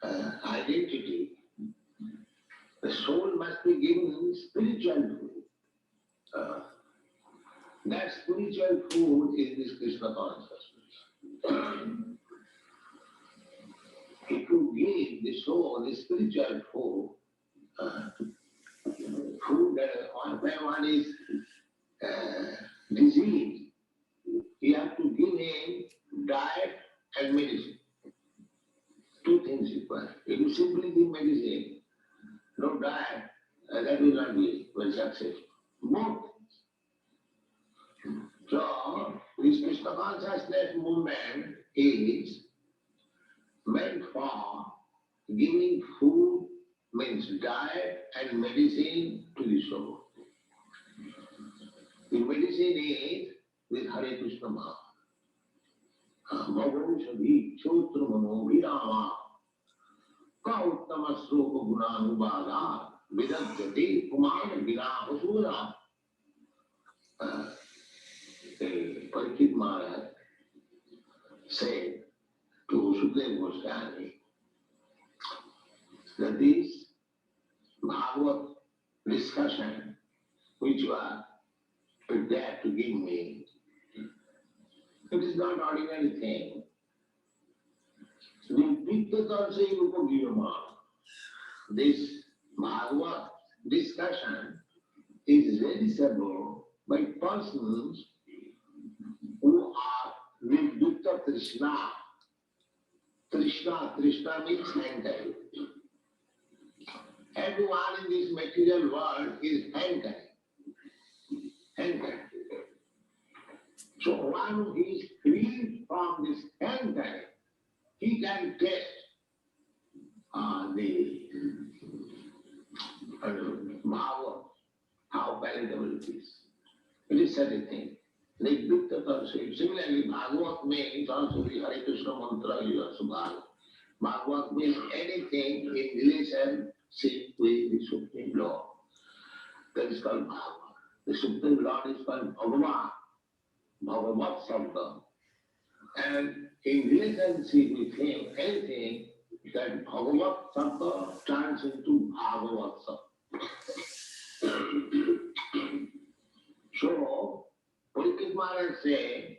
identity, the soul must be given spiritual food. Uh, that spiritual food is this Krishna consciousness. If you give the soul the spiritual food, food when one is diseased, you have to give him diet and medicine. Two things required. If you simply give medicine, no diet, that will not be very successful. Both things. So, this Krishna consciousness movement is meant for giving food, means diet and medicine to the soul. The medicine is with Hare Krishna Maha. Bhagavushabhi Chotra Mano Virama Ka Uttama Sloka Gunanubada Vidajyate Kumana Vinahasura. Parikshit Maharaj said to Sukadeva Goswami that this Bhagavad discussion which you are prepared to give me, it is not ordinary thing. This Bhagavad discussion is realizable by persons who are Nidutta Trishna. Trishna means hankering. Everyone in this material world is hankering. Hankering. So one who is free from this hankering, he can taste the Bhagavad, how palatable it is. It is such a thing. Similarly, Bhagavad means also the Hare Krishna mantra is also Bhagavad. Bhagavad means anything in relationship with the Supreme Lord. That is called Bhagavad. The Supreme Lord is called Bhagavan, Bhagavat Sabda. And in relationship with him, anything that Bhagavat Sabda turns into Bhagavat Sabda. So, Parikshit Maharaj said,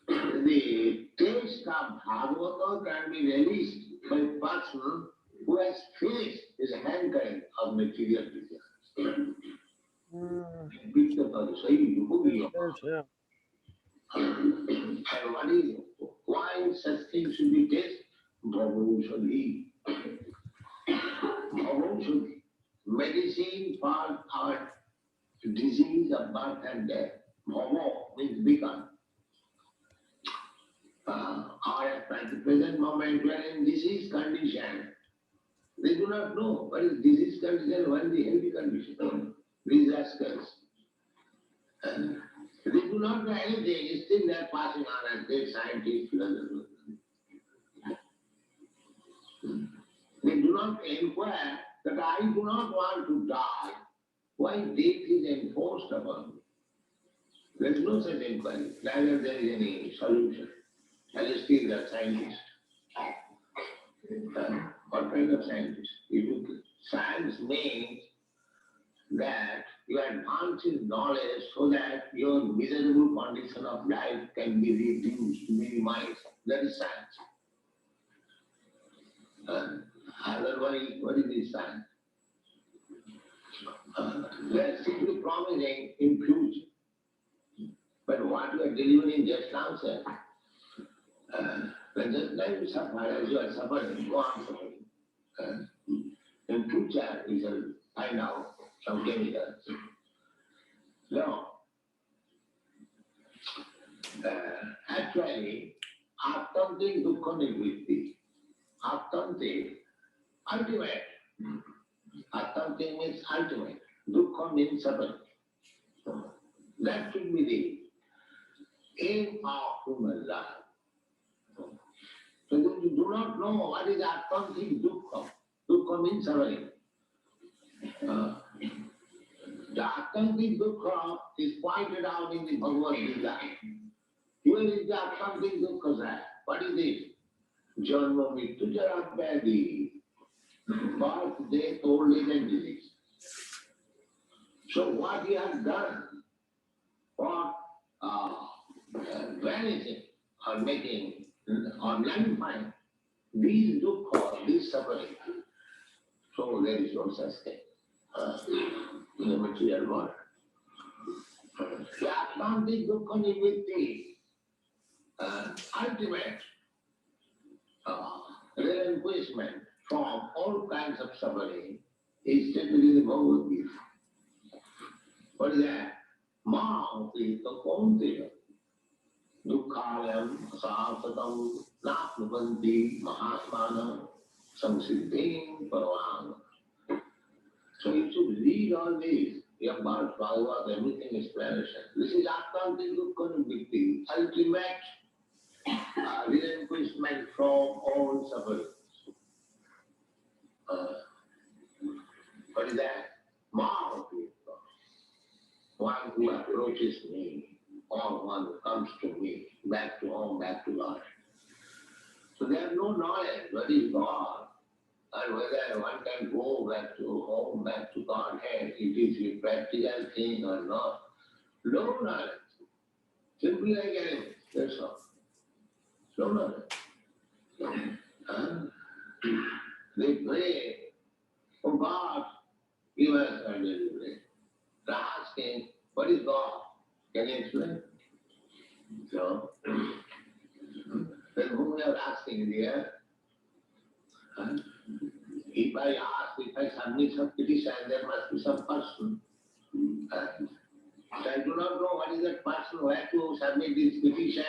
the taste of Bhagavata can be released by a person who has finished his hankering of material desires. And what is, why such things should be tasted? Bhagavushabhi. Bhagavushabhi. Medicine for our disease of birth and death. Bhava means become. At the present moment, we are in disease condition. They do not know what is disease condition, what is the healthy condition. These rascals. They do not know anything, still they are passing on as great scientists, philosophers. They do not inquire that I do not want to die. Why death is enforced upon me? There is no such inquiry, neither there is any solution. And still they are scientists. What kind of scientist? Science means that you advance in knowledge so that your miserable condition of life can be reduced, minimized. That is science. Otherwise, what is this science? They are simply promising in future. But what you are delivering just now, sir, when just like you suffer, as you are suffering, go on suffering. In future, we shall find out some chemicals. No. Actually, Attanti Dukkha Nivritti. Attanti, ultimate. Attanti means ultimate. Dukkha means suffering. That should be the aim of human life. So you do not know what is Attanti Dukkha. Dukkha means suffering. The Attanti Dukkha is pointed out in the Bhagavad Gita. Here is the Attanti Dukkha. What is it? Janma Mittu Jara Vyadi, birth, death, old age and disease. So what he has done for vanishing or making or nullifying these dukkha, this suffering, so there is no such thing in the material world. Atlantic dukkha nivritti, ultimate relinquishment from all kinds of suffering is stated in the Bhagavad Gita. What is that? Mao is the Kaunteya. Dukkhalayam asasatam napnuvanti mahatmana samsiddhim paravang. So you should read all this. Yabbat, Bhagavad, everything explanation. This is Atlantic dukkha nivritti, ultimate relinquishment from all suffering. What is that? Mao, one who approaches me, or one who comes to me, back to home, back to God. So they have no knowledge what is God, and whether one can go back to home, back to Godhead, it is a practical thing or not. No knowledge. Simply like anything, that's all. No knowledge. They pray, oh God, give us a delivery. They are asking, what is God? Can you explain? So, then whom we are asking there? If I ask, if I submit some petition, there must be some person. I do not know what is that person where to submit this petition.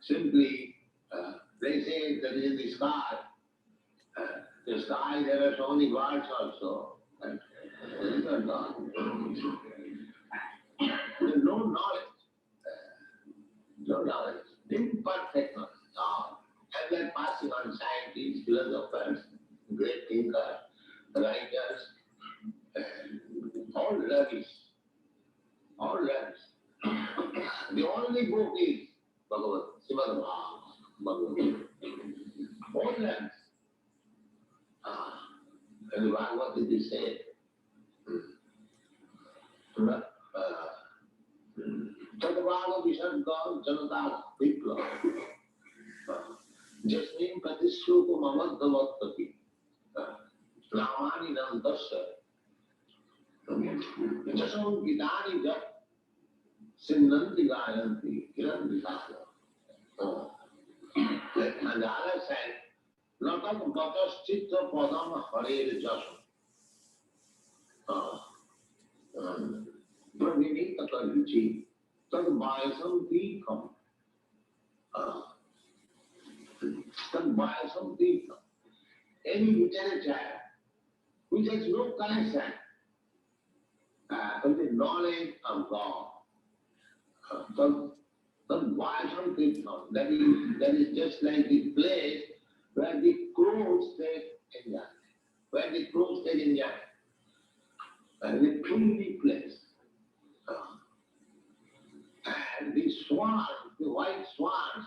Simply, they say that in the sky. The sky, there are so many gods also. There is no God. There is no knowledge. No knowledge. Imperfect knowledge. And then passing on scientists, philosophers, great thinkers, writers, all rubbish. All rubbish. The only book is Bhagavad, Srimad Bhagavad. All rubbish. And the Bhagavad is said, Tadvaga Visharga Janata Vipla Jasmin Pratishukum Amadhavattati Namani Nandasya Jasam Gitani Jat Sinnanti Gayanti Kiranti Kaya. And the other side, Natam Gatas Chitta Padam Hare Jasam. Pravinita Karichi, Tadbayasam Tikam. Tadbayasam Tikam. Any literature which has no connection with the knowledge of God. Tadbayasam Tikam. That is just like the place where the crows take enjoy. Where the crows take enjoy. And the cleanly place. And the swans, the white swans,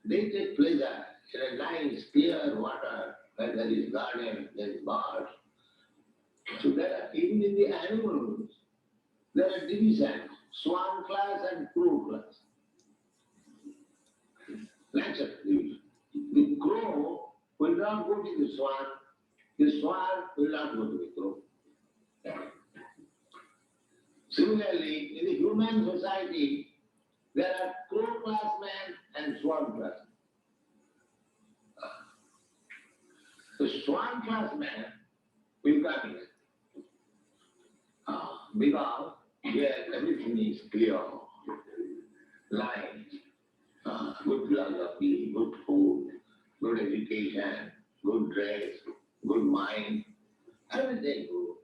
they take pleasure in a nice, clear water where there is garden, there is birds. So there are, even in the animals, there are divisions, swan class and crow class. Naturally, the crow will not go to the swan will not go to the crow. Similarly, in the human society, there are crow class men and swan class men. The swan class men will come here because here everything is clear, light, good philosophy, good food, good education, good dress, good mind, everything good.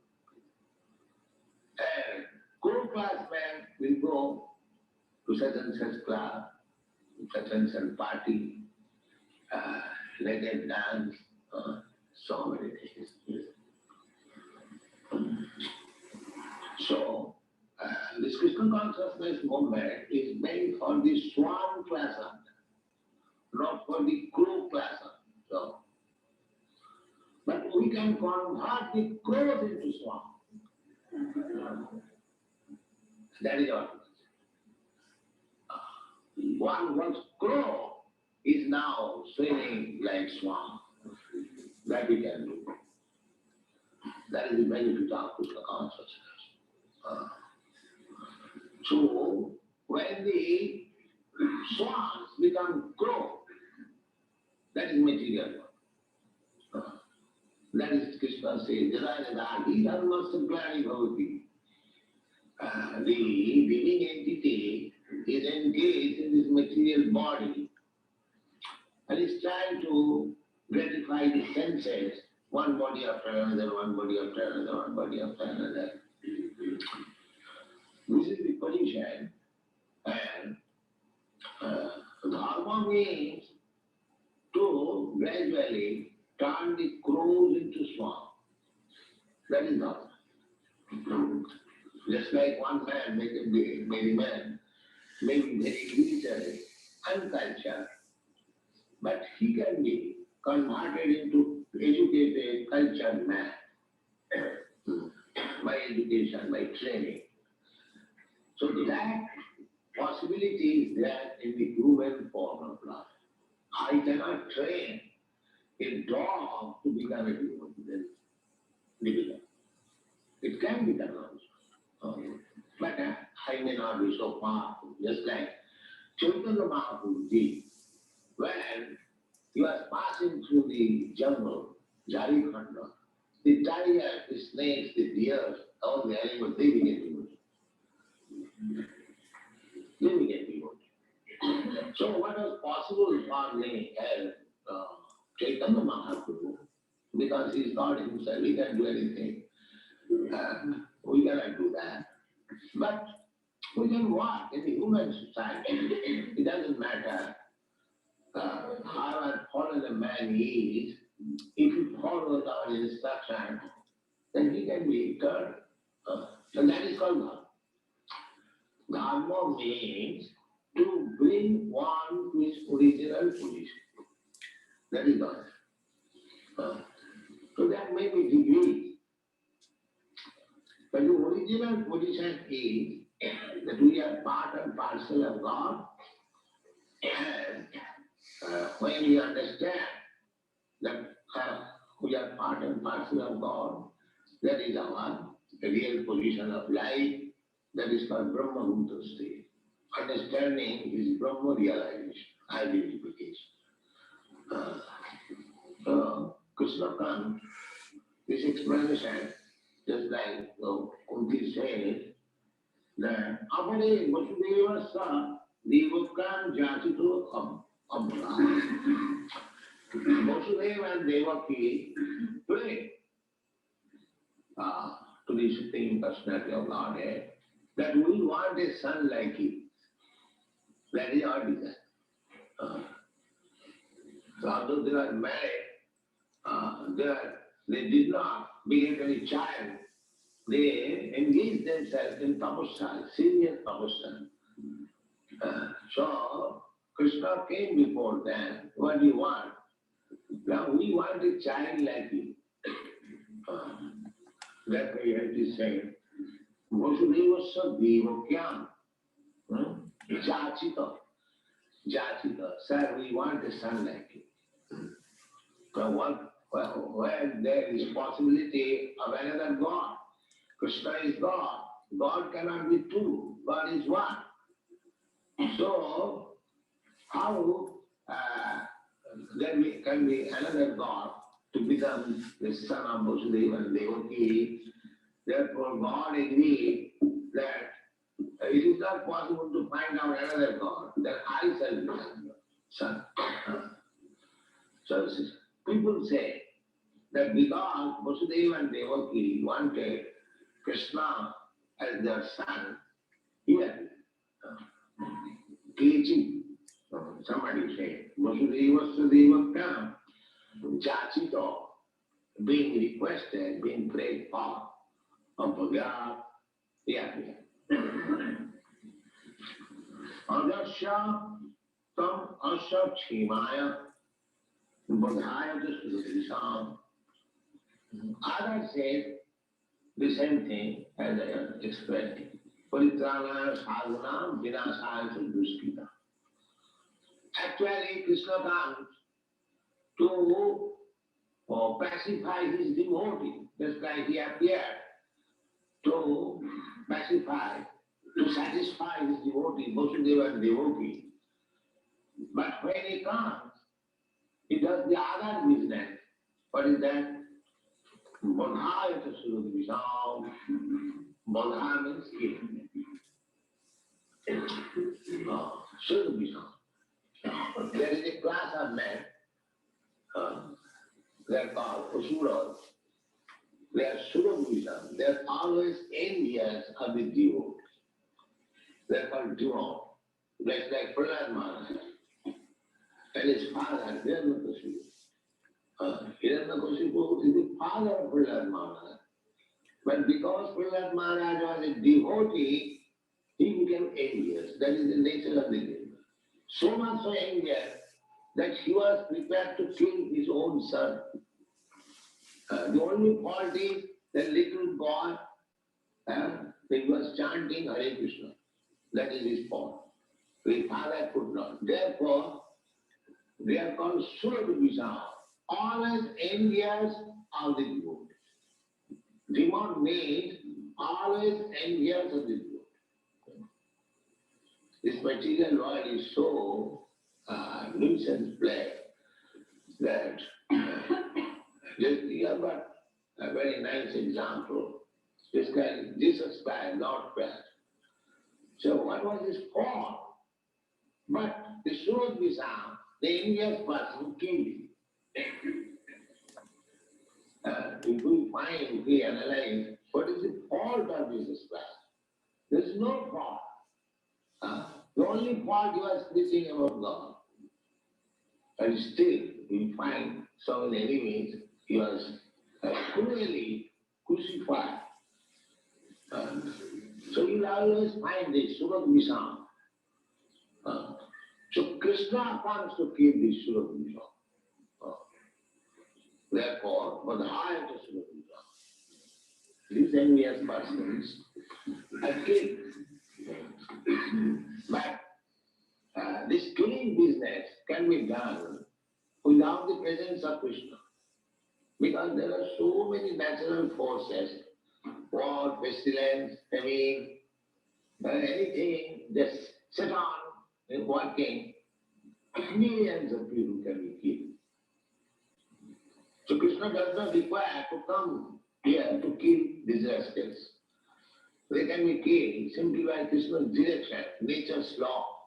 And crow class men will go to such and such club, such and such party, let them dance, so many things. So, this Krishna consciousness movement is made for the swan class, not for the crow class. So, but we can convert the crows into swans. That is all. One once crow is now swimming like swan. That we can do. That is the benefit of Krishna consciousness. So when the swans become crow, that is material. That is Krishna says, he dharmasya plani bhavati. The living entity is engaged in this material body and is trying to gratify the senses, one body after another, one body after another, one body after another. This is the position, and dharma means to gradually turn the crows into swans. That is dharma. Just like one man, maybe man, may be very literary, uncultured, but he can be converted into educated, cultured man by education, by training. So that possibility is there in the human form of life. I cannot train a dog to become a human being. It can be done also. But I may not be so powerful, just like Chaitanya Mahaprabhu did. When he was passing through the jungle, Jarikhanda, the tiger, the snakes, the deers, all the animals, they began to move. They began to move. So what was possible for me as Chaitanya Mahaprabhu, because he is God himself, he can do anything. We cannot do that. But we can work in the human society. It doesn't matter how fallen a man is. If he follows our instruction, then he can be turned. So that is called dharma. Dharma means to bring one to his original position. That is dharma. So that may be degrees. But the original position is that we are part and parcel of God, and when we understand that we are part and parcel of God, that is our real position of life, that is called Brahma Bhuta state. Understanding is Brahma realization, identification. So Krishna comes, this explanation, just like Kunti says, that Apade Vasudeva Sa Devakam Jatito Abhara. Vasudeva and Devaki pray to the Supreme Personality of Godhead that we want a son like him. That is our desire. So although they are married, they did not beget any child. They engaged themselves in tapasya, serious tapasya. So Krishna came before them. What do you want? Now we want a child like you. That way you have to say, Vasudevasya Devakyam Jachita. Jachita. Sir, we want a son like you. So when there is possibility of another God, Krishna is God. God cannot be two. God is one. So how there can be another God to become the son of Vasudeva and Devaki? Therefore God agreed that it is not possible to find out another God, that I shall become your son. So people say that because Vasudeva and Devaki wanted Krishna as their son, here, teaching, somebody said, Vasudevasya Devakam Jachito, being requested, being prayed for, Ampagya, Adasya Tam Asya Chimaya Bodhaya Visham. Others say the same thing as I have explained. Paritrana sadhana vinasaya duskita. Actually, Krishna comes to pacify his devotee. That's why he appeared to pacify, to satisfy his devotee, Vasudeva and devotee. But when he comes, he does the other business. What is that? Bodhaya Visham. Bodha means killing. Surabhisam. There is a class of men, they are called Asuras. They are Surabhisam. They are always envious of the devotees. They are called demons. That's like Prahlad Maharaj and his father, Hiranyakashipu. Hiranyakashipu is the father of Prahlad Maharaj. But because Prahlad Maharaj was a devotee, he became envious. That is the nature of the devil. So much so envious that he was prepared to kill his own son. The only fault is that little boy, he was chanting Hare Krishna. That is his fault. His father could not. Therefore, they are called Surabhisam, always envious of the devotee. Demon means always envious of the devotee. This material world is so nuisance play that just here but a very nice example. This guy, Jesus Christ, Lord Christ. So what was his fault? But the Surabhisam, the envious person, killed him. If we find, if we analyze, what is the fault of Jesus Christ? There is no fault. The only fault he was preaching about God. And still, we find so many enemies, he was cruelly crucified. So you will always find this Surabhisam. So Krishna comes to kill this Surabhisam. Therefore, Badhaya to Surabhisam. These envious persons are killed. But this killing business can be done without the presence of Krishna. Because there are so many natural forces, war, pestilence, famine, anything, just set on and working, millions of people can be killed. So Krishna does not require to come here to kill these rascals. They can be killed simply by Krishna's direction, nature's law.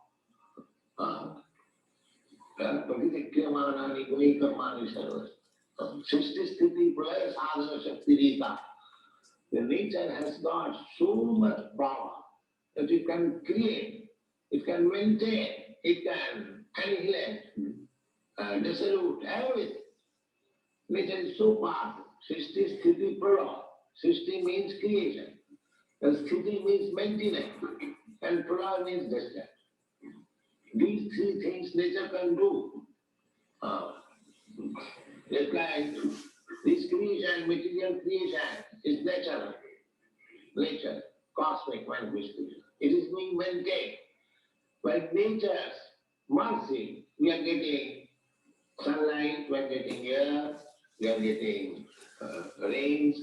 Prakritikyamanani gumikarmani sarvas. Srishti sthiti pralaya sadhana shakti rita. The nature has got so much power that it can create, it can maintain, it can annihilate, dissolve everything. Nature is so powerful. Srishti sthiti pralaya. Srishti means creation. And sthiti means maintenance. And pralaya means destruction. These three things nature can do. Just like this creation, material creation, is natural. Nature, cosmic manifestation. It is being maintained. By nature's mercy, we are getting sunlight, we are getting air, we are getting rains,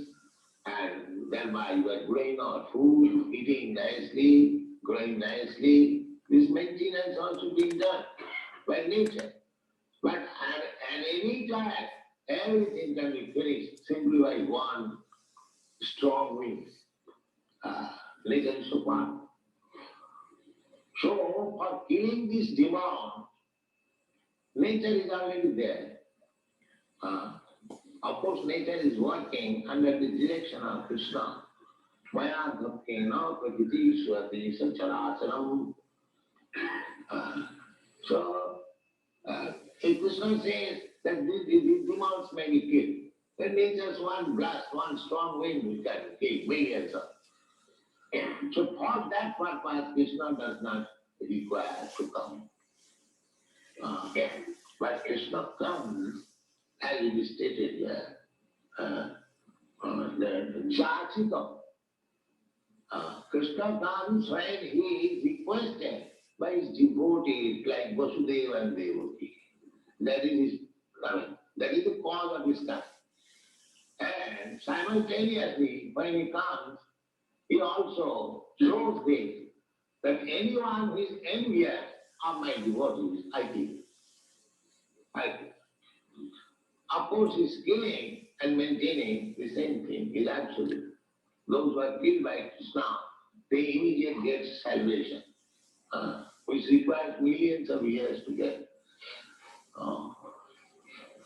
and thereby we are growing our food, eating nicely, growing nicely. This maintenance also being done by nature. But at any time, everything can be finished simply by one strong wind. Nature is so powerful. So, for killing this demand, nature is already there. Of course, nature is working under the direction of Krishna. Maya dhapkena prakriti swati sacharacharam. So, if Krishna says that these demons may be killed, then nature's one blast, one strong wind which can kill millions of. So for that purpose, Krishna does not require to come. But Krishna comes as it is stated here, the Chachika, Krishna comes when he is requested by his devotees like Vasudeva and Devaki. That is his coming. That is the cause of his coming. And simultaneously, when he comes, he also shows this, that anyone who is envious of my devotees, I kill. I kill. Of course, his killing and maintaining the same thing is absolute. Those who are killed by Krishna, they immediately get salvation, which requires millions of years to get.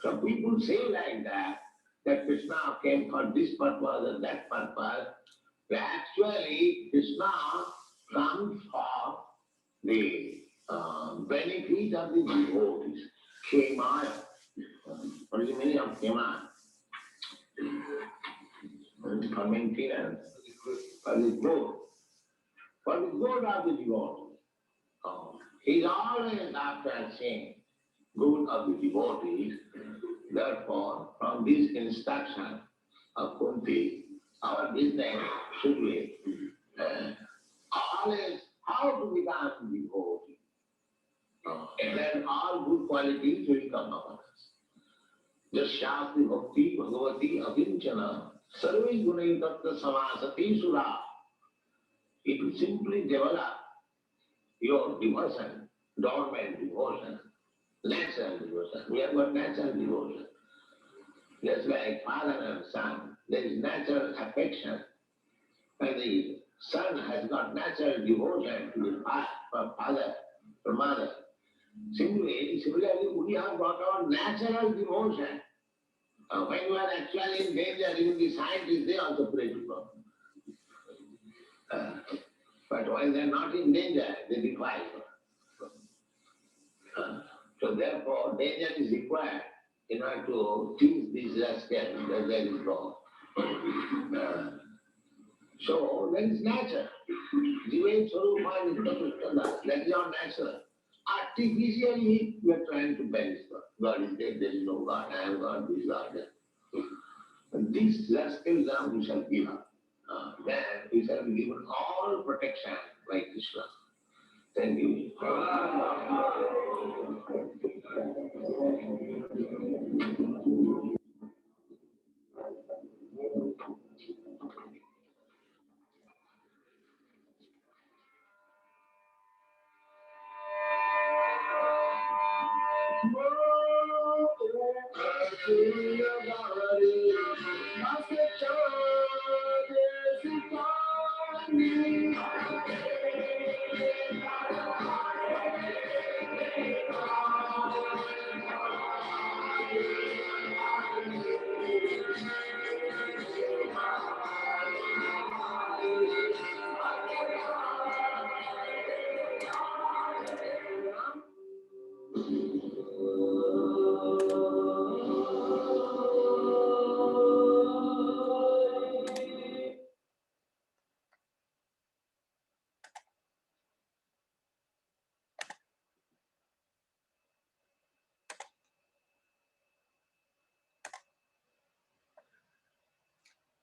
So people say like that Krishna came for this purpose and that purpose. But actually, Krishna comes for the benefit of the devotees. Kemaya. What is the meaning of Kemaya? For maintenance, for the good. For the good of the devotees. He is always after saying good of the devotees. Therefore, from this instruction of Kunti, our business should be always how to become devotee. Then all good qualities will come upon us. Just Shastri Bhakti Bhagavati Avinchana Sarve Gunai Tattva Samasati Sura. It will simply develop your devotion, dormant devotion, natural devotion. We have got natural devotion. Just like father and son, there is natural affection. And the son has got natural devotion to his father or mother. Similarly, we have got our natural devotion. When you are actually in danger, even the scientists, they also pray to God. But when they are not in danger, they defy God. So therefore, danger is required in order to teach these rascals that there is God. So that is nature. Jiva Swarupa Nityapustana, that is not natural. Artificially, we are trying to banish God. God is dead, there is no God, I am God, this God. And this rascal now we shall give up. Then we shall be given all protection by Krishna. Thank you.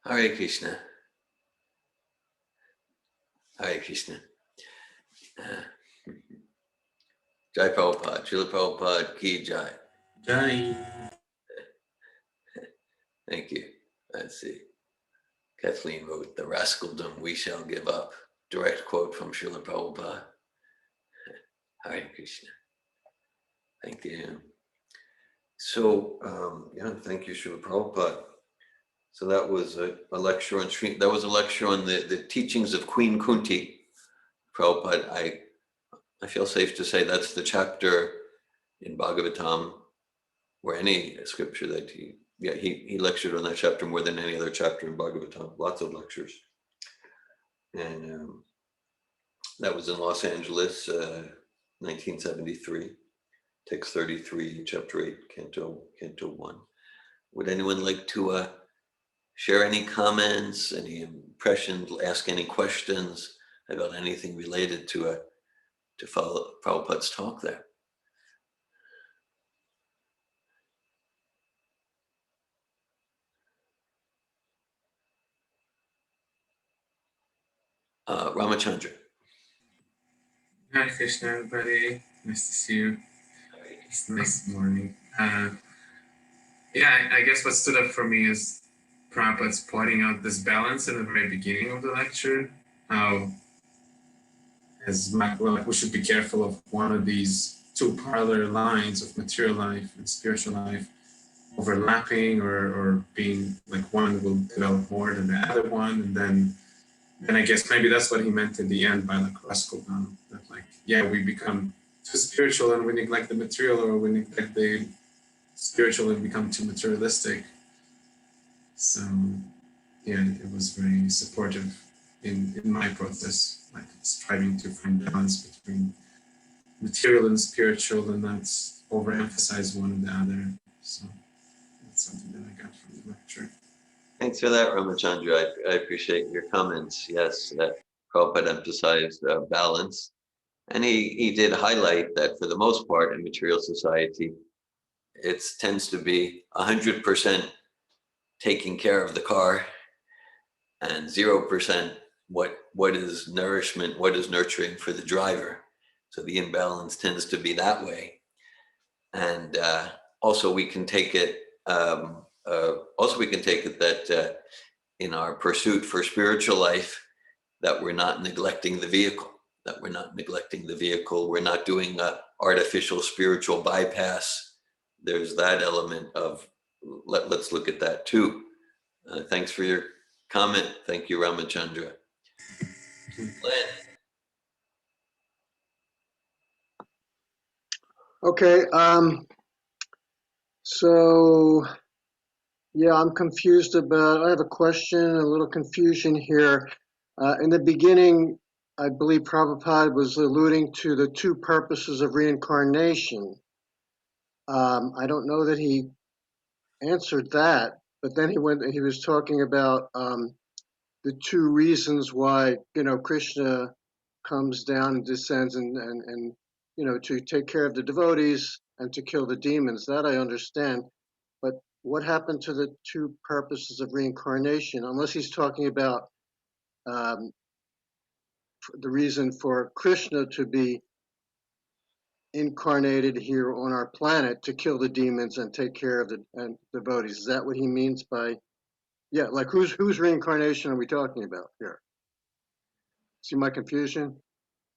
Hare Krishna. Hare Krishna. Jai Prabhupada, Srila Prabhupada ki Jai. Jai. Thank you. Let's see. Kathleen wrote, "The rascaldom we shall give up." Direct quote from Srila Prabhupada. Hare Krishna. Thank you. So, thank you, Srila Prabhupada. So that was a lecture on the teachings of Queen Kunti. Prabhupada, I feel safe to say that's the chapter in Bhagavatam, or any scripture that he lectured on that chapter more than any other chapter in Bhagavatam. Lots of lectures, and that was in Los Angeles, 1973. Text 33, chapter 8, Canto 1. Would anyone like to share any comments, any impressions, ask any questions about anything related to follow Prabhupada's talk there? Ramachandra. Hare Krishna, everybody. Nice to see you. It's nice morning. Yeah, I guess what stood up for me is Prabhupada's pointing out this balance in the very beginning of the lecture. How, we should be careful of one of these two parallel lines of material life and spiritual life overlapping or being like one will develop more than the other one, and then I guess maybe that's what he meant in the end by like rascal down, that like, yeah, we become too spiritual and we neglect the material, or we neglect the spiritual and become too materialistic. So yeah, it was very supportive in my process, like striving to find balance between material and spiritual and not overemphasize one or the other. So that's something that I got from the lecture. Thanks for that, Ramachandra. I appreciate your comments. Yes, that Prabhupada emphasized balance. And he did highlight that for the most part in material society, it tends to be 100% taking care of the car and 0% what is nourishment, what is nurturing for the driver. So the imbalance tends to be that way. And also we can take it that in our pursuit for spiritual life, that we're not neglecting the vehicle, we're not doing artificial spiritual bypass. There's that element of, let's look at that too. Thanks for your comment. Thank you, Ramachandra. Len. Okay, so yeah, I'm confused about, I have a question, a little confusion here. In the beginning, I believe Prabhupada was alluding to the two purposes of reincarnation. I don't know that he answered that, but then he was talking about the two reasons why, Krishna comes down and descends and to take care of the devotees and to kill the demons. That I understand. But what happened to the two purposes of reincarnation? Unless he's talking about the reason for Krishna to be incarnated here on our planet to kill the demons and take care of the devotees. Is that what he means by, yeah, like whose reincarnation are we talking about here? See my confusion?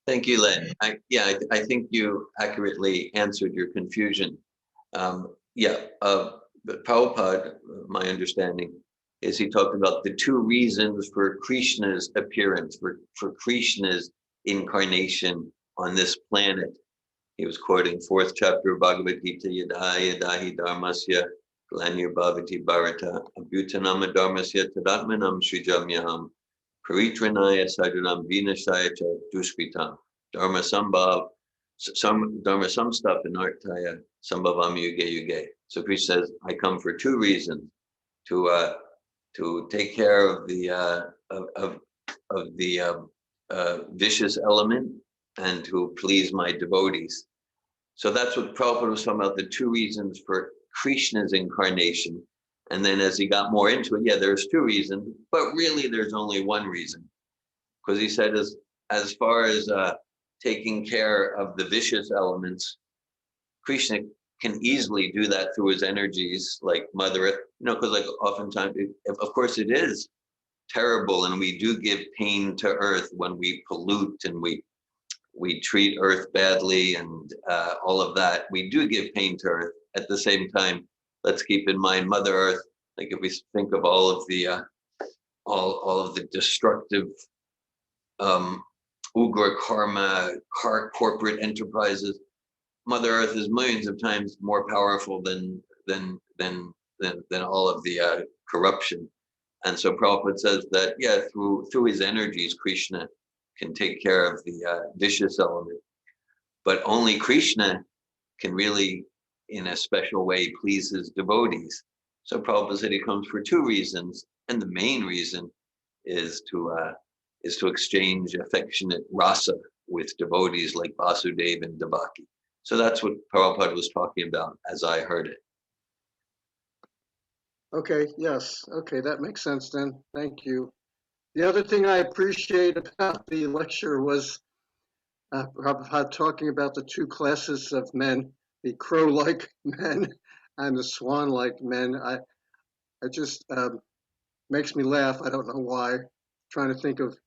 Thank you, Len. I think you accurately answered your confusion. But Prabhupada, my understanding, is he talked about the two reasons for Krishna's appearance, for Krishna's incarnation on this planet. He was quoting 4th chapter of Bhagavad Gita, Yadahi Yadahi Dharmasya Glanyur Bhavati Bharata Abhutanama Dharmasya Tadatmanam Srijamyaham Paritranaya Sadhunam Vinashaya Cha Dushkritam Dharma Sambhav Dharma Samstap Anartaya Sambhavam Yuge Yuge. So Krishna says, I come for two reasons: to take care of the vicious element and to please my devotees. So that's what Prabhupada was talking about, the two reasons for Krishna's incarnation. And then as he got more into it, yeah, there's two reasons, but really there's only one reason. Because he said as far as taking care of the vicious elements, Krishna can easily do that through his energies, like Mother Earth, because like oftentimes, of course it is terrible, and we do give pain to Earth when we pollute and we treat Earth badly and all of that. We do give pain to Earth. At the same time, let's keep in mind Mother Earth. Like if we think of all of the destructive Ugra karma, corporate enterprises, Mother Earth is millions of times more powerful than all of the corruption. And so Prabhupada says that, yeah, through his energies, Krishna can take care of the vicious element. But only Krishna can really, in a special way, please his devotees. So Prabhupada said he comes for two reasons. And the main reason is to exchange affectionate rasa with devotees like Vasudeva and Devaki. So that's what Prabhupada was talking about as I heard it. Okay, yes. Okay, that makes sense then. Thank you. The other thing I appreciate about the lecture was Prabhupada talking about the two classes of men, the crow-like men and the swan-like men. It just makes me laugh. I don't know why. Trying to think of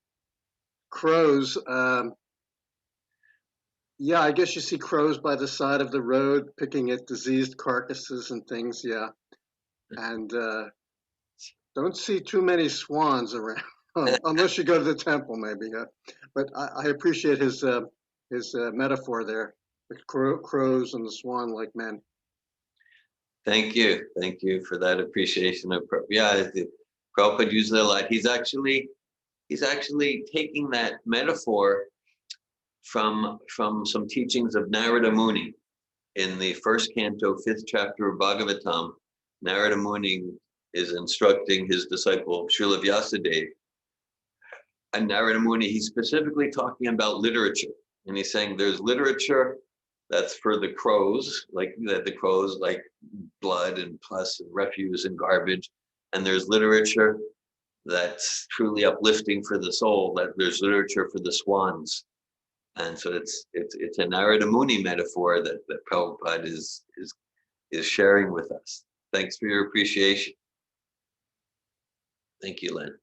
crows. Yeah, I guess you see crows by the side of the road picking at diseased carcasses and things. Yeah, and don't see too many swans around unless you go to the temple, maybe. But I appreciate his metaphor there, the crows and the swan-like men. Thank you for that appreciation of Prabhupada uses it a lot. He's actually taking that metaphor from some teachings of Narada Muni in the first canto, 5th chapter of Bhagavatam. Narada Muni is instructing his disciple Srila Vyasadeva. And Narada Muni, he's specifically talking about literature. And he's saying there's literature that's for the crows, like blood and pus and refuse and garbage. And there's literature that's truly uplifting for the soul, that there's literature for the swans. And so it's a Narada Muni metaphor that Prabhupada is sharing with us. Thanks for your appreciation. Thank you, Len.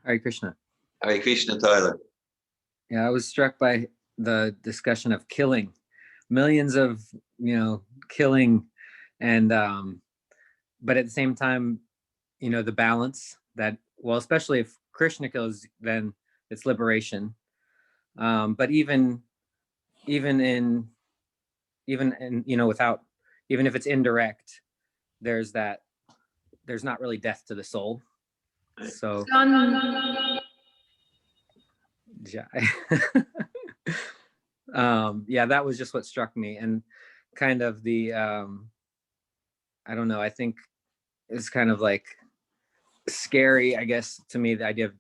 Hare Krishna. Hare Krishna, Tyler. Yeah, I was struck by the discussion of killing, millions of, killing, and but at the same time, the balance that, well, especially if Krishna kills, then it's liberation. But even in without, even if it's indirect, there's not really death to the soul. So yeah, that was just what struck me, and kind of the I don't know, I think it's kind of like scary, I guess, to me, the idea of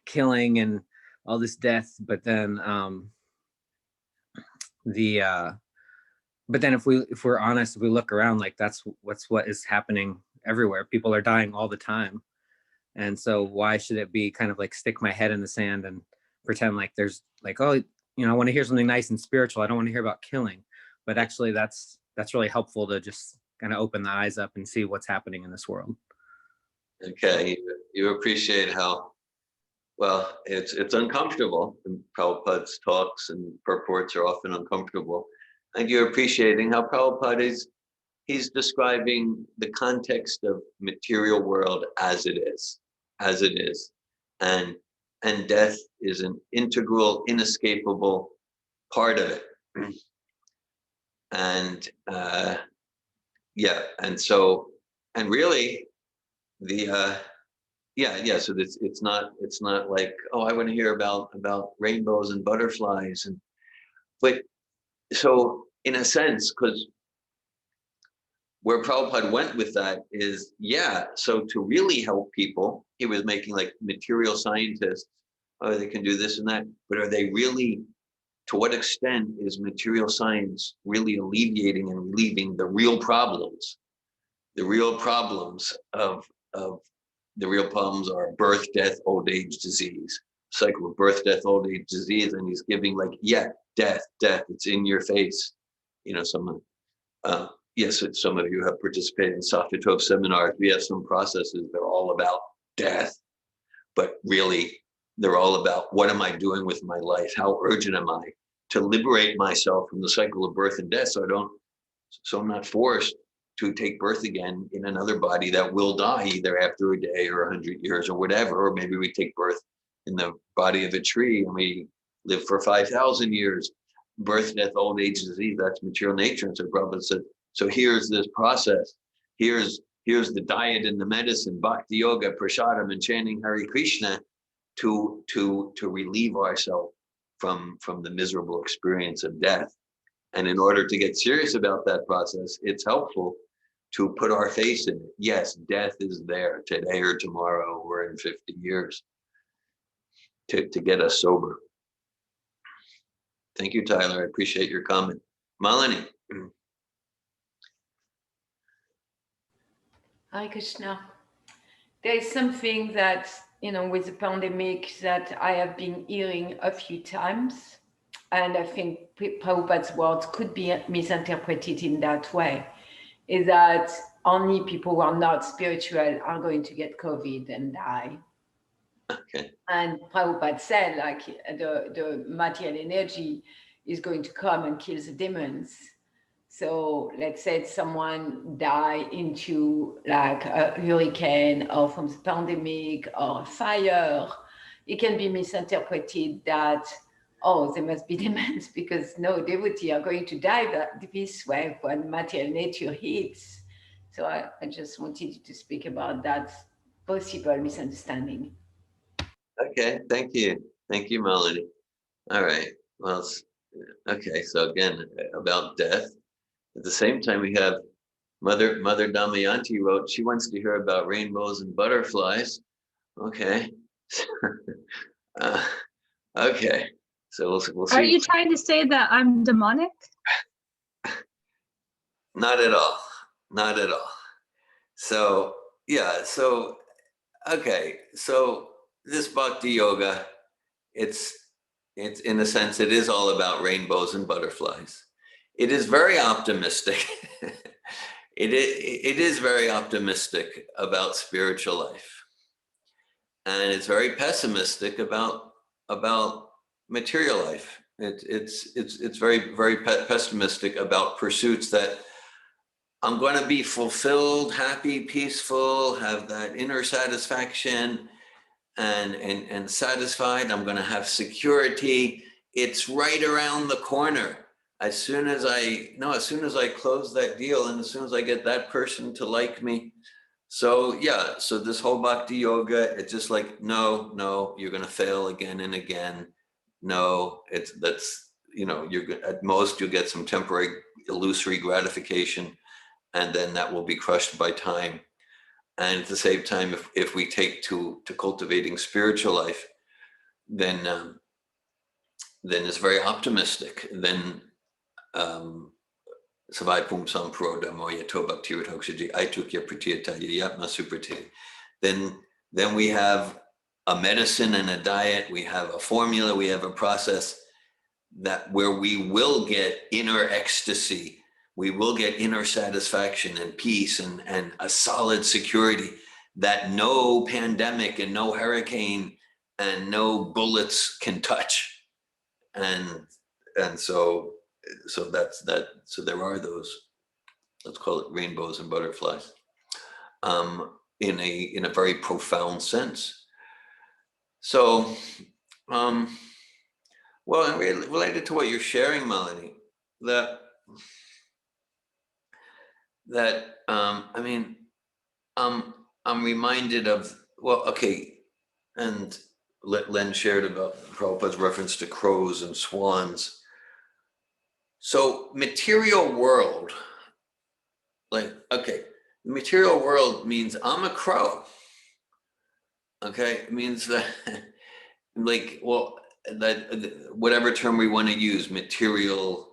killing and all this death, but then but then if we're honest, if we look around, like that's what is happening everywhere. People are dying all the time. And so why should it be kind of like stick my head in the sand and pretend like there's like, oh, I want to hear something nice and spiritual. I don't want to hear about killing. But actually that's really helpful to just kind of open the eyes up and see what's happening in this world. Okay, you appreciate how, well, it's uncomfortable. And Prabhupada's talks and purports are often uncomfortable. And you're appreciating how Prabhupada he's describing the context of material world as it is. And death is an integral, inescapable part of it. And and really so it's not like, oh, I want to hear about rainbows and butterflies, but so in a sense, because where Prabhupada went with that is, so to really help people, he was making like material scientists, oh, they can do this and that, but are they really, to what extent is material science really alleviating and relieving the real problems? The real problems are birth, death, old age, disease, cycle of birth, death, old age, disease. And he's giving like, death, it's in your face. Yes, some of you have participated in Sophtotroph seminars. We have some processes that are all about death, but really they're all about, what am I doing with my life? How urgent am I to liberate myself from the cycle of birth and death, so I'm not forced to take birth again in another body that will die either after a day or 100 years or whatever, or maybe we take birth in the body of a tree and we live for 5,000 years. Birth, death, old age, disease, that's material nature. And so Prabhupada said, so here's this process. Here's the diet and the medicine, bhakti yoga, prasadam, and chanting Hare Krishna to relieve ourselves from the miserable experience of death. And in order to get serious about that process, it's helpful to put our face in it. Yes, death is there today or tomorrow or in 50 years to get us sober. Thank you, Tyler. I appreciate your comment. Malini. Hare Krishna. There is something that, with the pandemic that I have been hearing a few times, and I think Prabhupada's words could be misinterpreted in that way, is that only people who are not spiritual are going to get COVID and die. Okay. And Prabhupada said, like, the material energy is going to come and kill the demons. So let's say someone die into like a hurricane or from the pandemic or fire, it can be misinterpreted that, oh, there must be demons because no devotee are going to die this way when material nature hits. So I just wanted to speak about that possible misunderstanding. Okay, thank you. Thank you, Melody. All right. Well, okay, so again, about death. At the same time, we have Mother Damayanti wrote, she wants to hear about rainbows and butterflies. Okay. Okay. So we'll see. Are you trying to say that I'm demonic? Not at all. Not at all. So, yeah. So, okay. So this Bhakti Yoga, it's in a sense, it is all about rainbows and butterflies. It is very optimistic. It is very optimistic about spiritual life, and it's very pessimistic about material life. It's very pessimistic about pursuits that I'm going to be fulfilled, happy, peaceful, have that inner satisfaction, and satisfied. I'm going to have security. It's right around the corner. As soon as I close that deal, and as soon as I get that person to like me. So yeah, so this whole bhakti yoga, it's just like, no, you're going to fail again and again. No, you're at most you'll get some temporary illusory gratification, and then that will be crushed by time. And at the same time, if we take to cultivating spiritual life, then it's very optimistic. Then Savai Pumsam Proda Moya Tobak Tiratokshaji Aitukya Pratiyataya Yatma Suprati. Then we have a medicine and a diet, we have a formula, we have a process where we will get inner ecstasy, we will get inner satisfaction and peace and a solid security that no pandemic and no hurricane and no bullets can touch. And so that's that. So there are those, let's call it rainbows and butterflies, in a very profound sense. So, well, and related to what you're sharing, Melanie, I'm reminded of, well, okay, and Len shared about Prabhupada's reference to crows and swans. So material world, like, okay, material world means I'm a crow. Okay, it means that, like, well, that whatever term we want to use, material,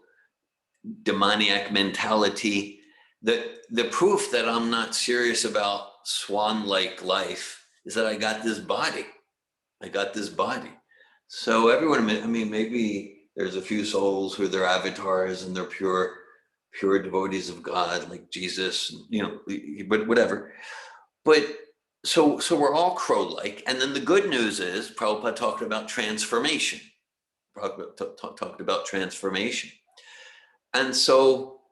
demoniac mentality, the proof that I'm not serious about swan-like life is that I got this body. So everyone, I mean, maybe there's a few souls who are their avatars and they're pure devotees of God, like Jesus, but whatever. But so we're all crow-like. And then the good news is Prabhupada talked about transformation. Talked about transformation. And so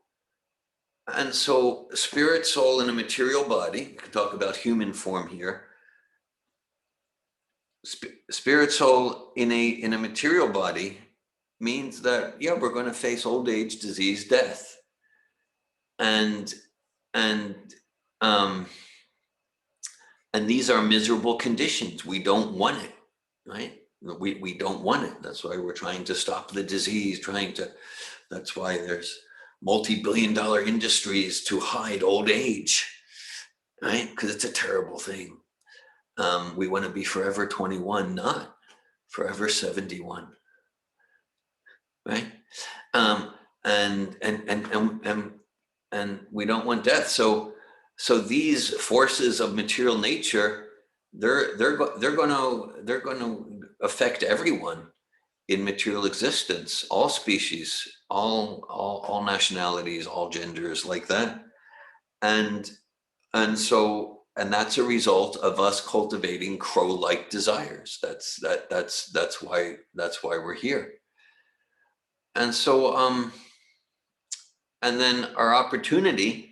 spirit, soul, in a material body, we can talk about human form here. Spirit, soul in a material body means that, yeah, we're going to face old age, disease, death. And these are miserable conditions. We don't want it, right? We don't want it. That's why we're trying to stop the disease, that's why there's multi-billion-dollar industries to hide old age, right? Because it's a terrible thing. We want to be forever 21, not forever 71, right? And we don't want death. So so these forces of material nature, they're going to affect everyone in material existence, all species, all nationalities, all genders, like that. And that's a result of us cultivating crow-like desires. That's why we're here. And so and then our opportunity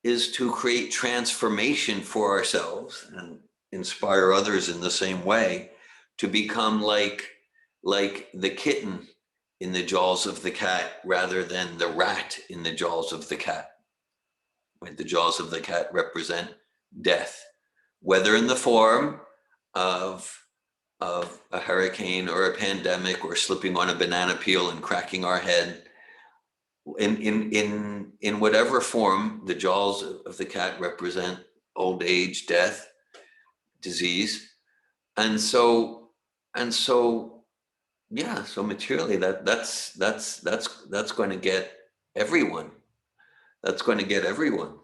is to create transformation for ourselves and inspire others in the same way, to become like the kitten in the jaws of the cat rather than the rat in the jaws of the cat. Right? The jaws of the cat represent death, whether in the form of a hurricane or a pandemic, or slipping on a banana peel and cracking our head. In whatever form, the jaws of the cat represent old age, death, disease. And so yeah, so materially that's going to get everyone. That's going to get everyone.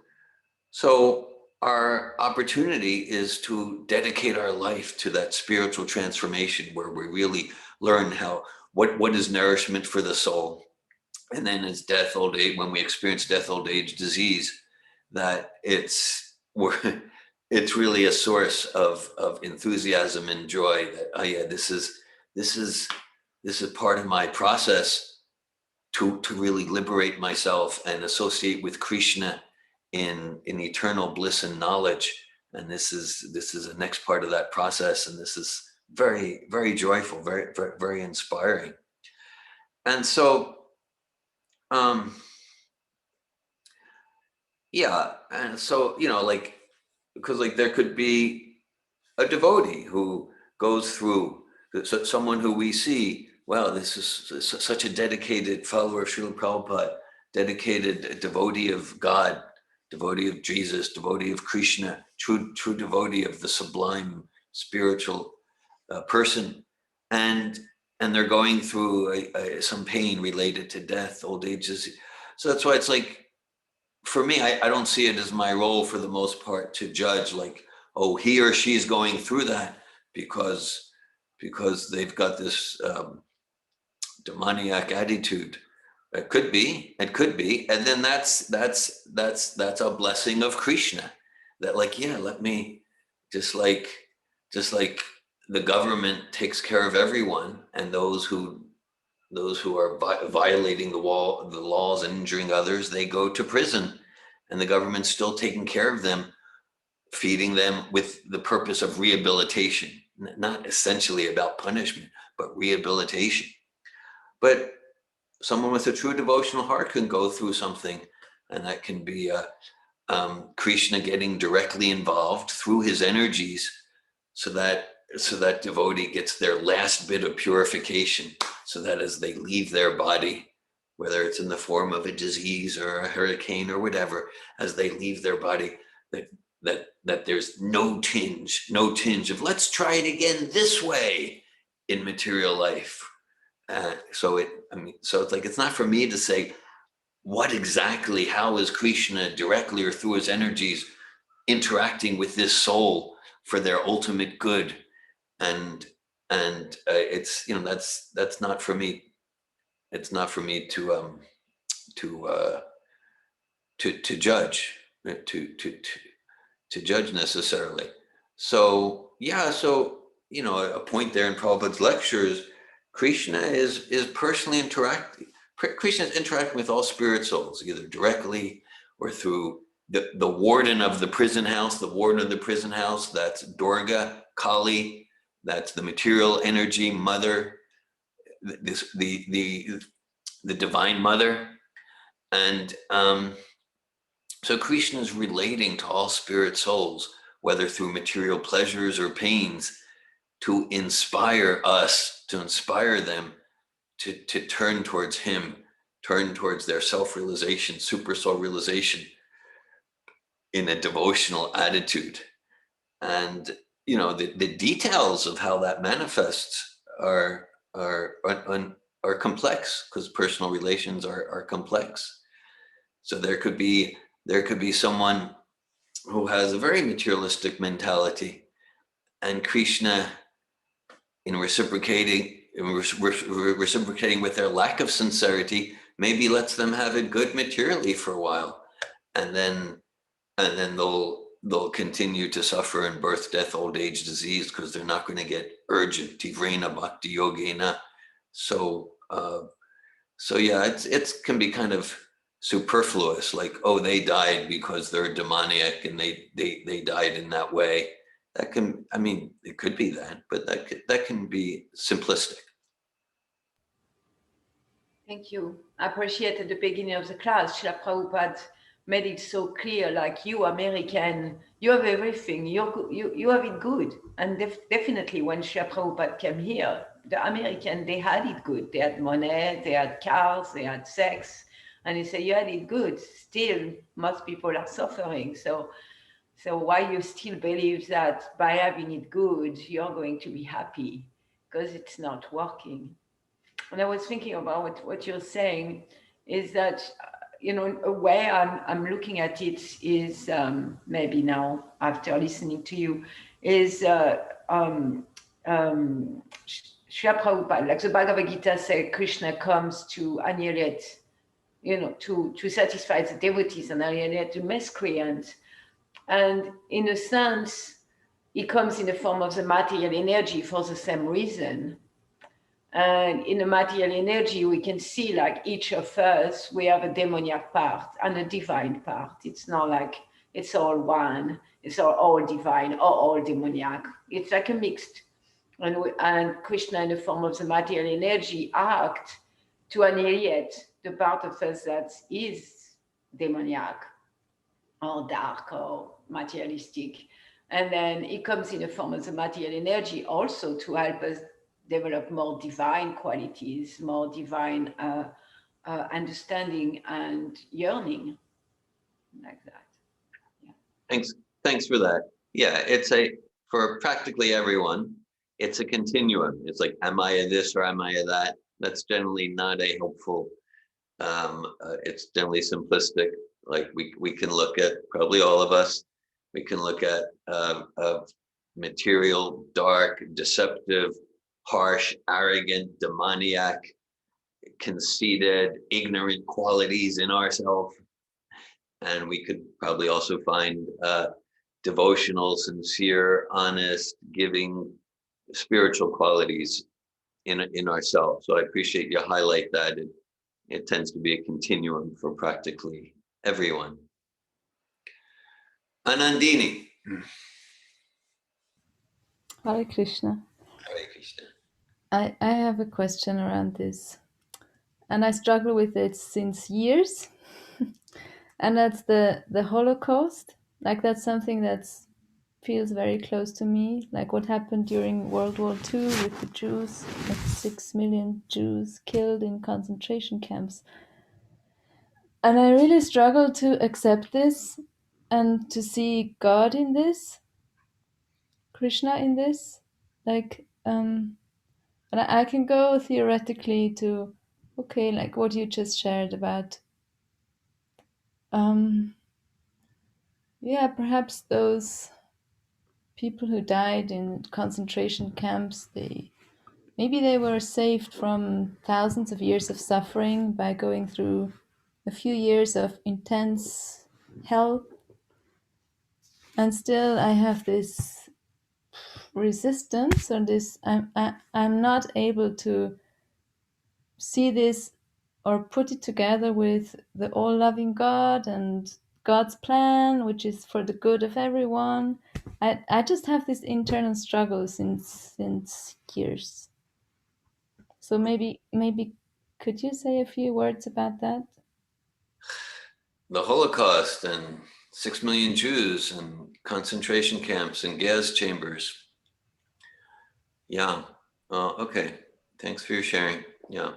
So our opportunity is to dedicate our life to that spiritual transformation, where we really learn what is nourishment for the soul. And then it's death, old age, when we experience death, old age, disease, that it's really a source of enthusiasm and joy, that, oh yeah, this is part of my process to really liberate myself and associate with Krishna in eternal bliss and knowledge. And this is the next part of that process. And this is very, very joyful, very, very, very inspiring. And so, yeah. And so, because there could be a devotee who goes through, someone who we see, wow, this is such a dedicated follower of Srila Prabhupada, dedicated devotee of God, devotee of Jesus, devotee of Krishna, true devotee of the sublime spiritual person, and they're going through some pain related to death, old age. So that's why it's like, for me, I don't see it as my role for the most part to judge, like, oh, he or she's going through that because they've got this demoniac attitude. It could be, and then that's a blessing of Krishna. That, like, yeah, let me, just like the government takes care of everyone, and those who are violating the laws and injuring others, they go to prison, and the government's still taking care of them, feeding them with the purpose of rehabilitation, not essentially about punishment, but rehabilitation. But someone with a true devotional heart can go through something, and that can be Krishna getting directly involved through his energies, so that devotee gets their last bit of purification, so that as they leave their body, whether it's in the form of a disease or a hurricane or whatever, as they leave their body, that there's no tinge of let's try it again this way in material life. So it's like, it's not for me to say how is Krishna directly or through his energies interacting with this soul for their ultimate good, and it's, that's not for me. It's not for me to judge, to judge necessarily. So yeah, so a point there in Prabhupada's lectures, Krishna is personally interacting. Krishna is interacting with all spirit souls, either directly or through the warden of the prison house. The warden of the prison house, that's Durga, Kali, that's the material energy mother, the divine mother. And so Krishna is relating to all spirit souls, whether through material pleasures or pains, to inspire us, to inspire them to turn towards him, turn towards their self-realization, super soul realization in a devotional attitude. And the details of how that manifests are complex, because personal relations are complex. So there could be someone who has a very materialistic mentality, and Krishna, in reciprocating with their lack of sincerity, maybe lets them have it good materially for a while, and then they'll continue to suffer in birth, death, old age, disease, because they're not going to get urgent tivrena bhakti yogena. So yeah, it can be kind of superfluous, like, oh, they died because they're demoniac and they died in that way. That can, I mean, it could be that, but that can be simplistic. Thank you. I appreciate at the beginning of the class, Srila Prabhupada made it so clear, like, you American, you have everything, you have it good. And definitely when Srila Prabhupada came here, the American, they had it good. They had money, they had cars, they had sex. And he said, you had it good. Still, most people are suffering. So why you still believe that by having it good, you're going to be happy? Because it's not working. And I was thinking about what you're saying is that, a way I'm looking at it is, maybe now after listening to you, is Srila Prabhupada, like the Bhagavad Gita says, Krishna comes to annihilate, to satisfy the devotees and annihilate the miscreants. And in a sense, he comes in the form of the material energy for the same reason. And in the material energy, we can see, like, each of us, we have a demoniac part and a divine part. It's not like it's all one, it's all divine or all demoniac. It's like a mixed. And Krishna, in the form of the material energy, act to annihilate the part of us that is demoniac or dark or materialistic. And then he comes in the form of the material energy also to help us develop more divine qualities, more divine understanding and yearning, like that. Yeah. Thanks for that. Yeah, for practically everyone, it's a continuum. It's like, am I a this or am I a that? That's generally not a helpful. It's generally simplistic. Like, we can look at, probably all of us, we can look at material, dark, deceptive, harsh, arrogant, demoniac, conceited, ignorant qualities in ourselves. And we could probably also find devotional, sincere, honest, giving, spiritual qualities in ourselves. So I appreciate you highlight that. It tends to be a continuum for practically everyone. Anandini. Hare Krishna. Hare Krishna. I have a question around this, and I struggle with it since years. And that's the Holocaust. Like, that's something that feels very close to me. Like what happened during World War II with the Jews, like 6 million Jews killed in concentration camps. And I really struggle to accept this and to see God in this, Krishna in this. Like, and I can go theoretically to, okay, like what you just shared about, yeah, perhaps those people who died in concentration camps, maybe they were saved from thousands of years of suffering by going through a few years of intense hell. And still I have this resistance, or this, I'm not able to see this or put it together with the all-loving God and God's plan, which is for the good of everyone. I just have this internal struggle since years. So maybe could you say a few words about that? The Holocaust and 6 million Jews and concentration camps and gas chambers. Yeah. Okay. Thanks for your sharing. Yeah.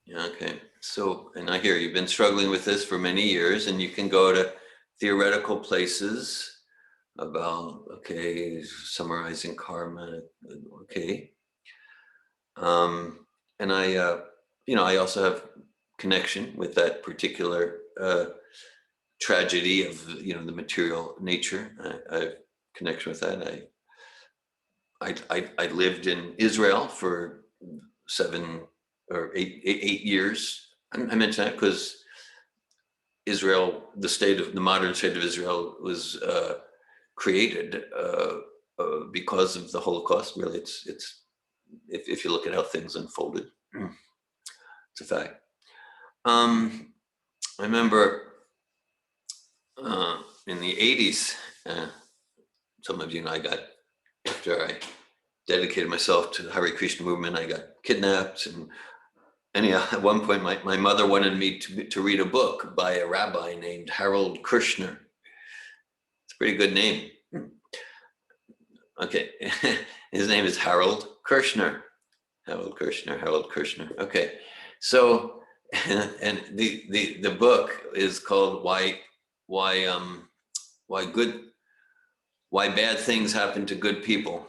Okay. So, and I hear you've been struggling with this for many years, and you can go to theoretical places about, okay, summarizing karma. Okay. And I also have connection with that particular tragedy of the material nature. I connection with that. I lived in Israel for 7 or 8 years. I mention that because Israel, the modern state of Israel, was created because of the Holocaust. Really, it's if you look at how things unfolded, it's a fact. I remember in the 80s, some of you know, after I dedicated myself to the Hare Krishna movement, I got kidnapped. And anyhow, at one point, my mother wanted me to read a book by a rabbi named Harold Kirshner. It's a pretty good name. Okay, his name is Harold Kirshner. Harold Kirshner. Okay, so and the book is called Why Bad Things Happen to Good People.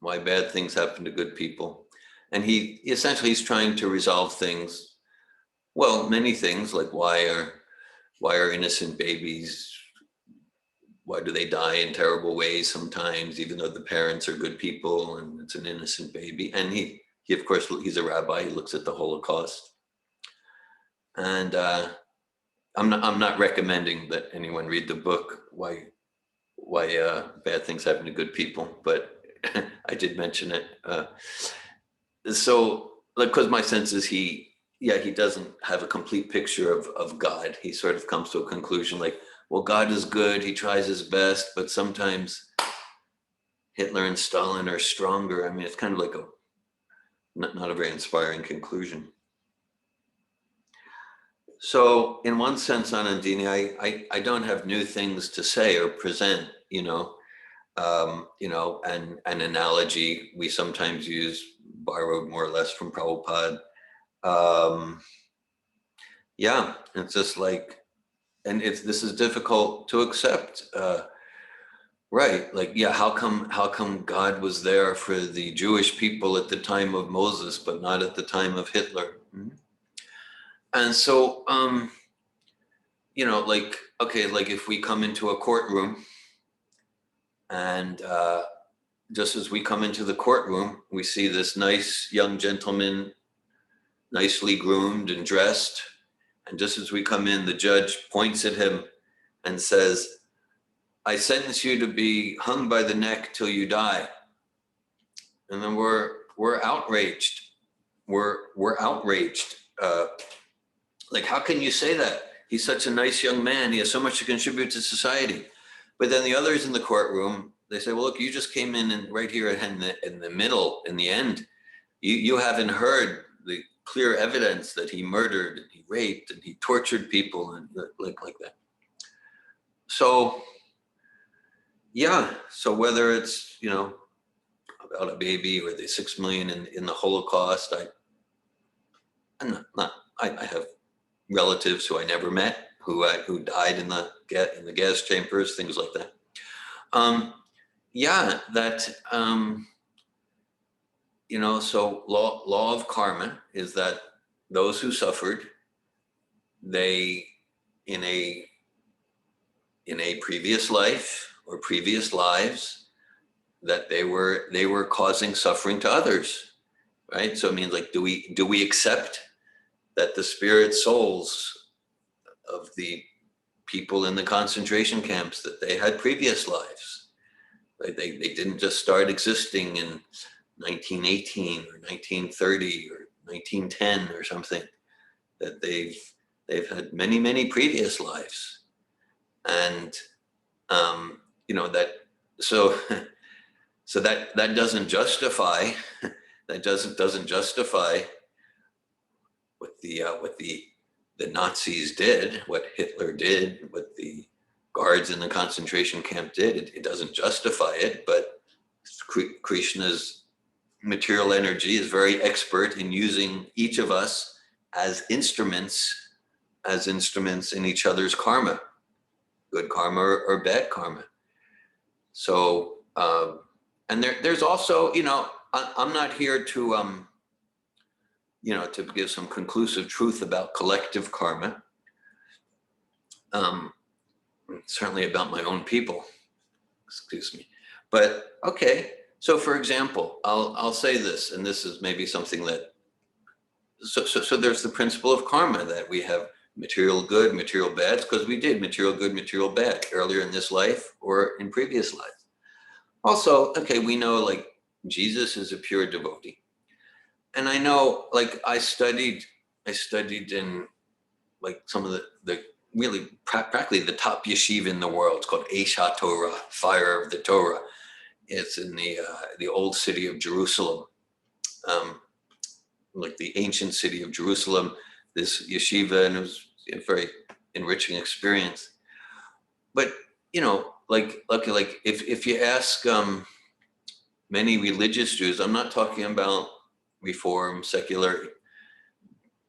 Why bad things happen to good people. And he essentially is trying to resolve things, well, many things, like why are innocent babies, why do they die in terrible ways sometimes, even though the parents are good people and it's an innocent baby. And he of course, he's a rabbi, he looks at the Holocaust. And I'm not recommending that anyone read the book, Why Bad Things Happen to Good People, but I did mention it. So, because my sense is he doesn't have a complete picture of God. He sort of comes to a conclusion like, well, God is good, he tries his best, but sometimes Hitler and Stalin are stronger. I mean, it's kind of like not a very inspiring conclusion. So in one sense, Anandini, I don't have new things to say or present, and an analogy we sometimes use, borrowed more or less from Prabhupada. It's just like, and this is difficult to accept, right? Like, how come God was there for the Jewish people at the time of Moses, but not at the time of Hitler? And so, like if we come into a courtroom, and just as we come into the courtroom, we see this nice young gentleman, nicely groomed and dressed. And just as we come in, the judge points at him and says, I sentence you to be hung by the neck till you die. And then we're outraged. We're outraged. Like, how can you say that? He's such a nice young man. He has so much to contribute to society. But then the others in the courtroom, they say, well, look, you just came in and right here in the middle, in the end, you haven't heard the clear evidence that he murdered and he raped and he tortured people and like that. So, so whether it's, about a baby or the 6 million in the Holocaust, I have relatives who I never met who died in the gas chambers, things like that. So law of karma is that those who suffered, they in a previous life or previous lives, that they were causing suffering to others, right? So it means, like, do we accept that the spirit souls of the people in the concentration camps, that they had previous lives? They didn't just start existing in 1918 or 1930 or 1910 or something, that they've had many previous lives. And so that doesn't justify what the Nazis did, what Hitler did, what the guards in the concentration camp did. It doesn't justify it, but Krishna's material energy is very expert in using each of us as instruments in each other's karma, good karma or bad karma. So, and there's also, I'm not here to, to give some conclusive truth about collective karma. certainly about my own people, excuse me. But okay, so for example, I'll say this, and this is maybe something that, so there's the principle of karma, that we have material good, material bad, because we did material good, material bad earlier in this life or in previous lives. Also, okay, we know like Jesus is a pure devotee. And I know, like I studied in like some of the really practically the top yeshiva in the world. It's called Eish HaTorah, Fire of the Torah. It's in the old city of Jerusalem, like the ancient city of Jerusalem. This yeshiva, and it was a very enriching experience. But you know, like if you ask many religious Jews, I'm not talking about Reform, secular,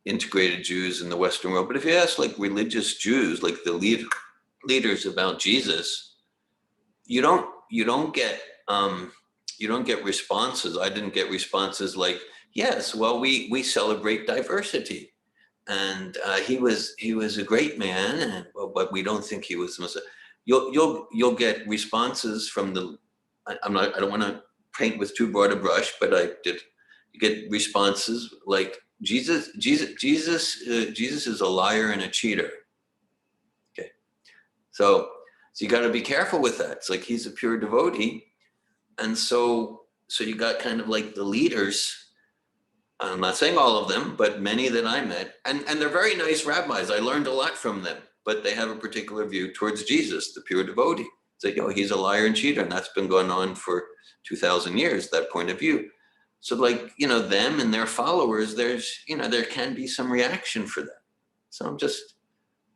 integrated Jews in the Western world, but if you ask like religious Jews, like the leaders about Jesus, you don't get responses. I didn't get responses like, yes, well, we celebrate diversity, and he was a great man, and but we don't think he was the Messiah. You'll get responses from the. I don't want to paint with too broad a brush, but you get responses like Jesus is a liar and a cheater. Okay, so you got to be careful with that. It's like he's a pure devotee, and so you got kind of like the leaders. I'm not saying all of them, but many that I met, and they're very nice rabbis. I learned a lot from them, but they have a particular view towards Jesus, the pure devotee. It's like, he's a liar and cheater, and that's been going on for 2,000 years, that point of view. So like, them and their followers, there's, there can be some reaction for that. So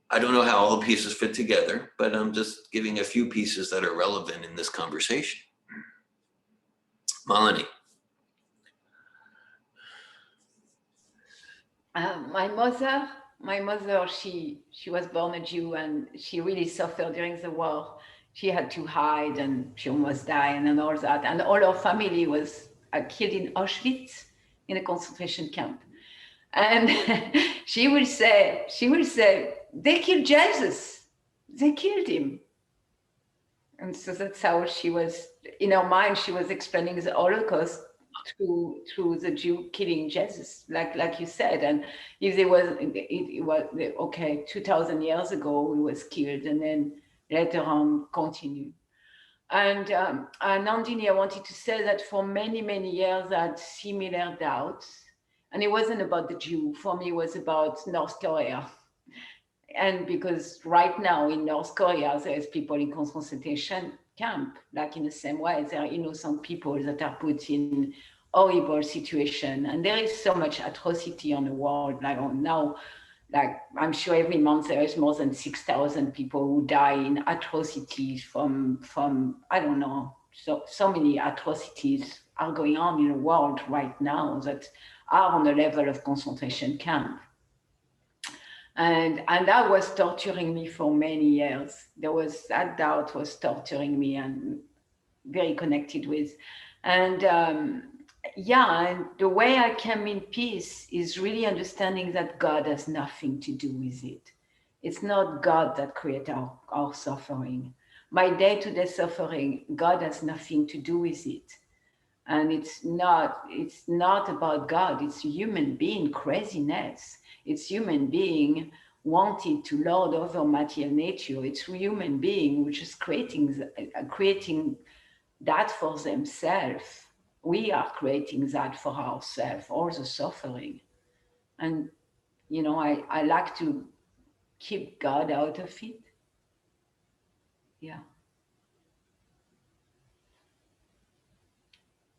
I don't know how all the pieces fit together, but I'm just giving a few pieces that are relevant in this conversation. Malini. My mother, she was born a Jew, and she really suffered during the war. She had to hide, and she almost died, and all that. And all her family was killed in Auschwitz, in a concentration camp. And she will say, they killed Jesus. They killed him. And so that's how she was, in her mind, she was explaining the Holocaust through the Jew killing Jesus, like you said. And if it was okay, 2,000 years ago, he was killed, and then later on continued. And Nandini, I wanted to say that for many, many years, I had similar doubts. And it wasn't about the Jew. For me, it was about North Korea. And because right now in North Korea, there's people in concentration camp, like in the same way, there are innocent people that are put in horrible situation. And there is so much atrocity on the world. Like now, like I'm sure every month there is more than 6,000 people who die in atrocities from I don't know. So many atrocities are going on in the world right now that are on the level of concentration camp. And that was torturing me for many years. That doubt was torturing me and very connected with. And and the way I came in peace is really understanding that God has nothing to do with it. It's not God that creates our suffering. My day-to-day suffering, God has nothing to do with it. And it's not about God, it's human being craziness. It's human being wanted to lord over material nature. It's human being which is creating that for themselves. We are creating that for ourselves, all the suffering. And, I like to keep God out of it. Yeah.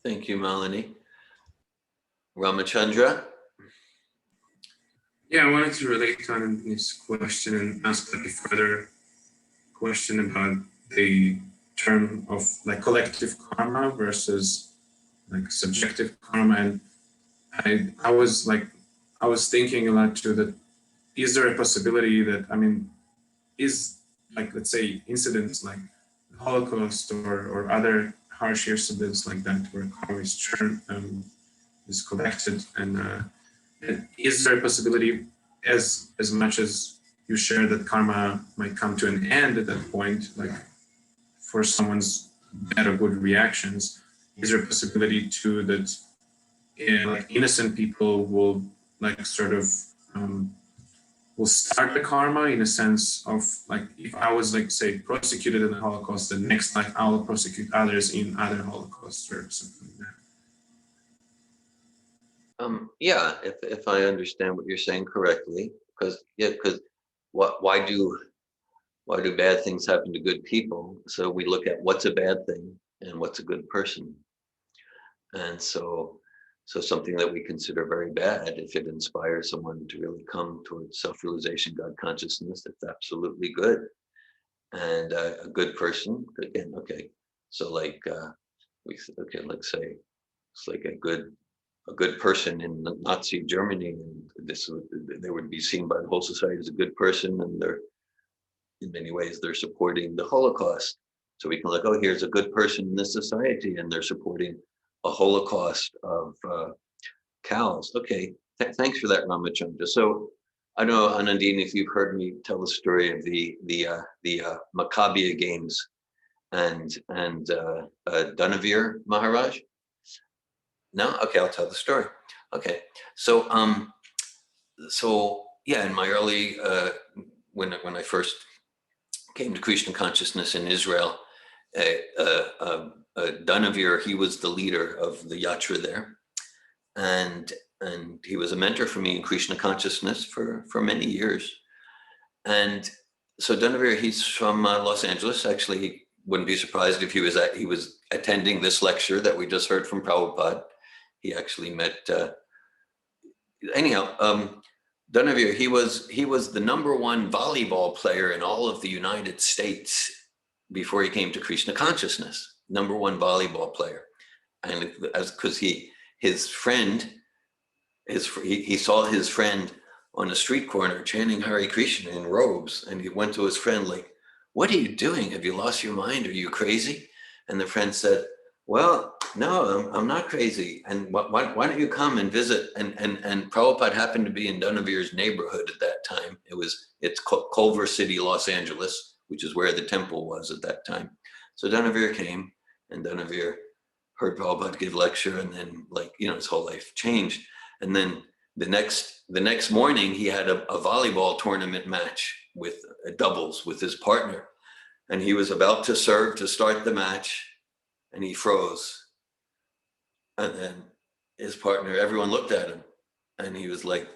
Thank you, Malini. Ramachandra. Yeah, I wanted to relate to Anandini's question and ask like a further question about the term of like collective karma versus like subjective karma. And I was thinking a lot too that is there a possibility that, is like, let's say, incidents like the Holocaust or other harsh incidents like that where karma is collected, and is there a possibility as much as you share that karma might come to an end at that point, like for someone's bad or good reactions, is there a possibility too that like innocent people will like sort of will start the karma in a sense of like, if I was like say prosecuted in the Holocaust, the next life I will prosecute others in other Holocausts or something like that. Yeah, if I understand what you're saying correctly, because why do bad things happen to good people? So we look at what's a bad thing and what's a good person, and so something that we consider very bad, if it inspires someone to really come towards self-realization, God consciousness, that's absolutely good. And a good person, again, okay, so like let's say it's like a good person in Nazi Germany, and they would be seen by the whole society as a good person, and they're in many ways they're supporting the Holocaust. So we can look, oh, here's a good person in this society, and they're supporting a Holocaust of cows. Okay, thanks for that, Ramachandra. So I don't know, Anandini, if you've heard me tell the story of the Maccabea games and Dunavir Maharaj. No, okay, I'll tell the story. Okay, so yeah, in my early when I first came to Krishna consciousness in Israel, Dunavir, he was the leader of the yatra there, and he was a mentor for me in Krishna consciousness for many years. And so Dunavir, he's from Los Angeles. Actually, he wouldn't be surprised if he was attending this lecture that we just heard from Prabhupada. He actually met Dunavir, he was the #1 volleyball player in all of the United States before he came to Krishna consciousness. #1 volleyball player, and because he saw his friend on a street corner chanting Hare Krishna in robes, and he went to his friend like, "What are you doing? Have you lost your mind? Are you crazy?" And the friend said, "Well, no, I'm not crazy. And why don't you come and visit?" And Prabhupada happened to be in Dunavir's neighborhood at that time. It's Culver City, Los Angeles, which is where the temple was at that time. So Dunavir came, and Dunavir heard Prabhupada give lecture, and then his whole life changed. And then the next morning, he had a volleyball tournament match with doubles with his partner, and he was about to serve to start the match. And he froze. And then his partner, everyone looked at him, and he was like,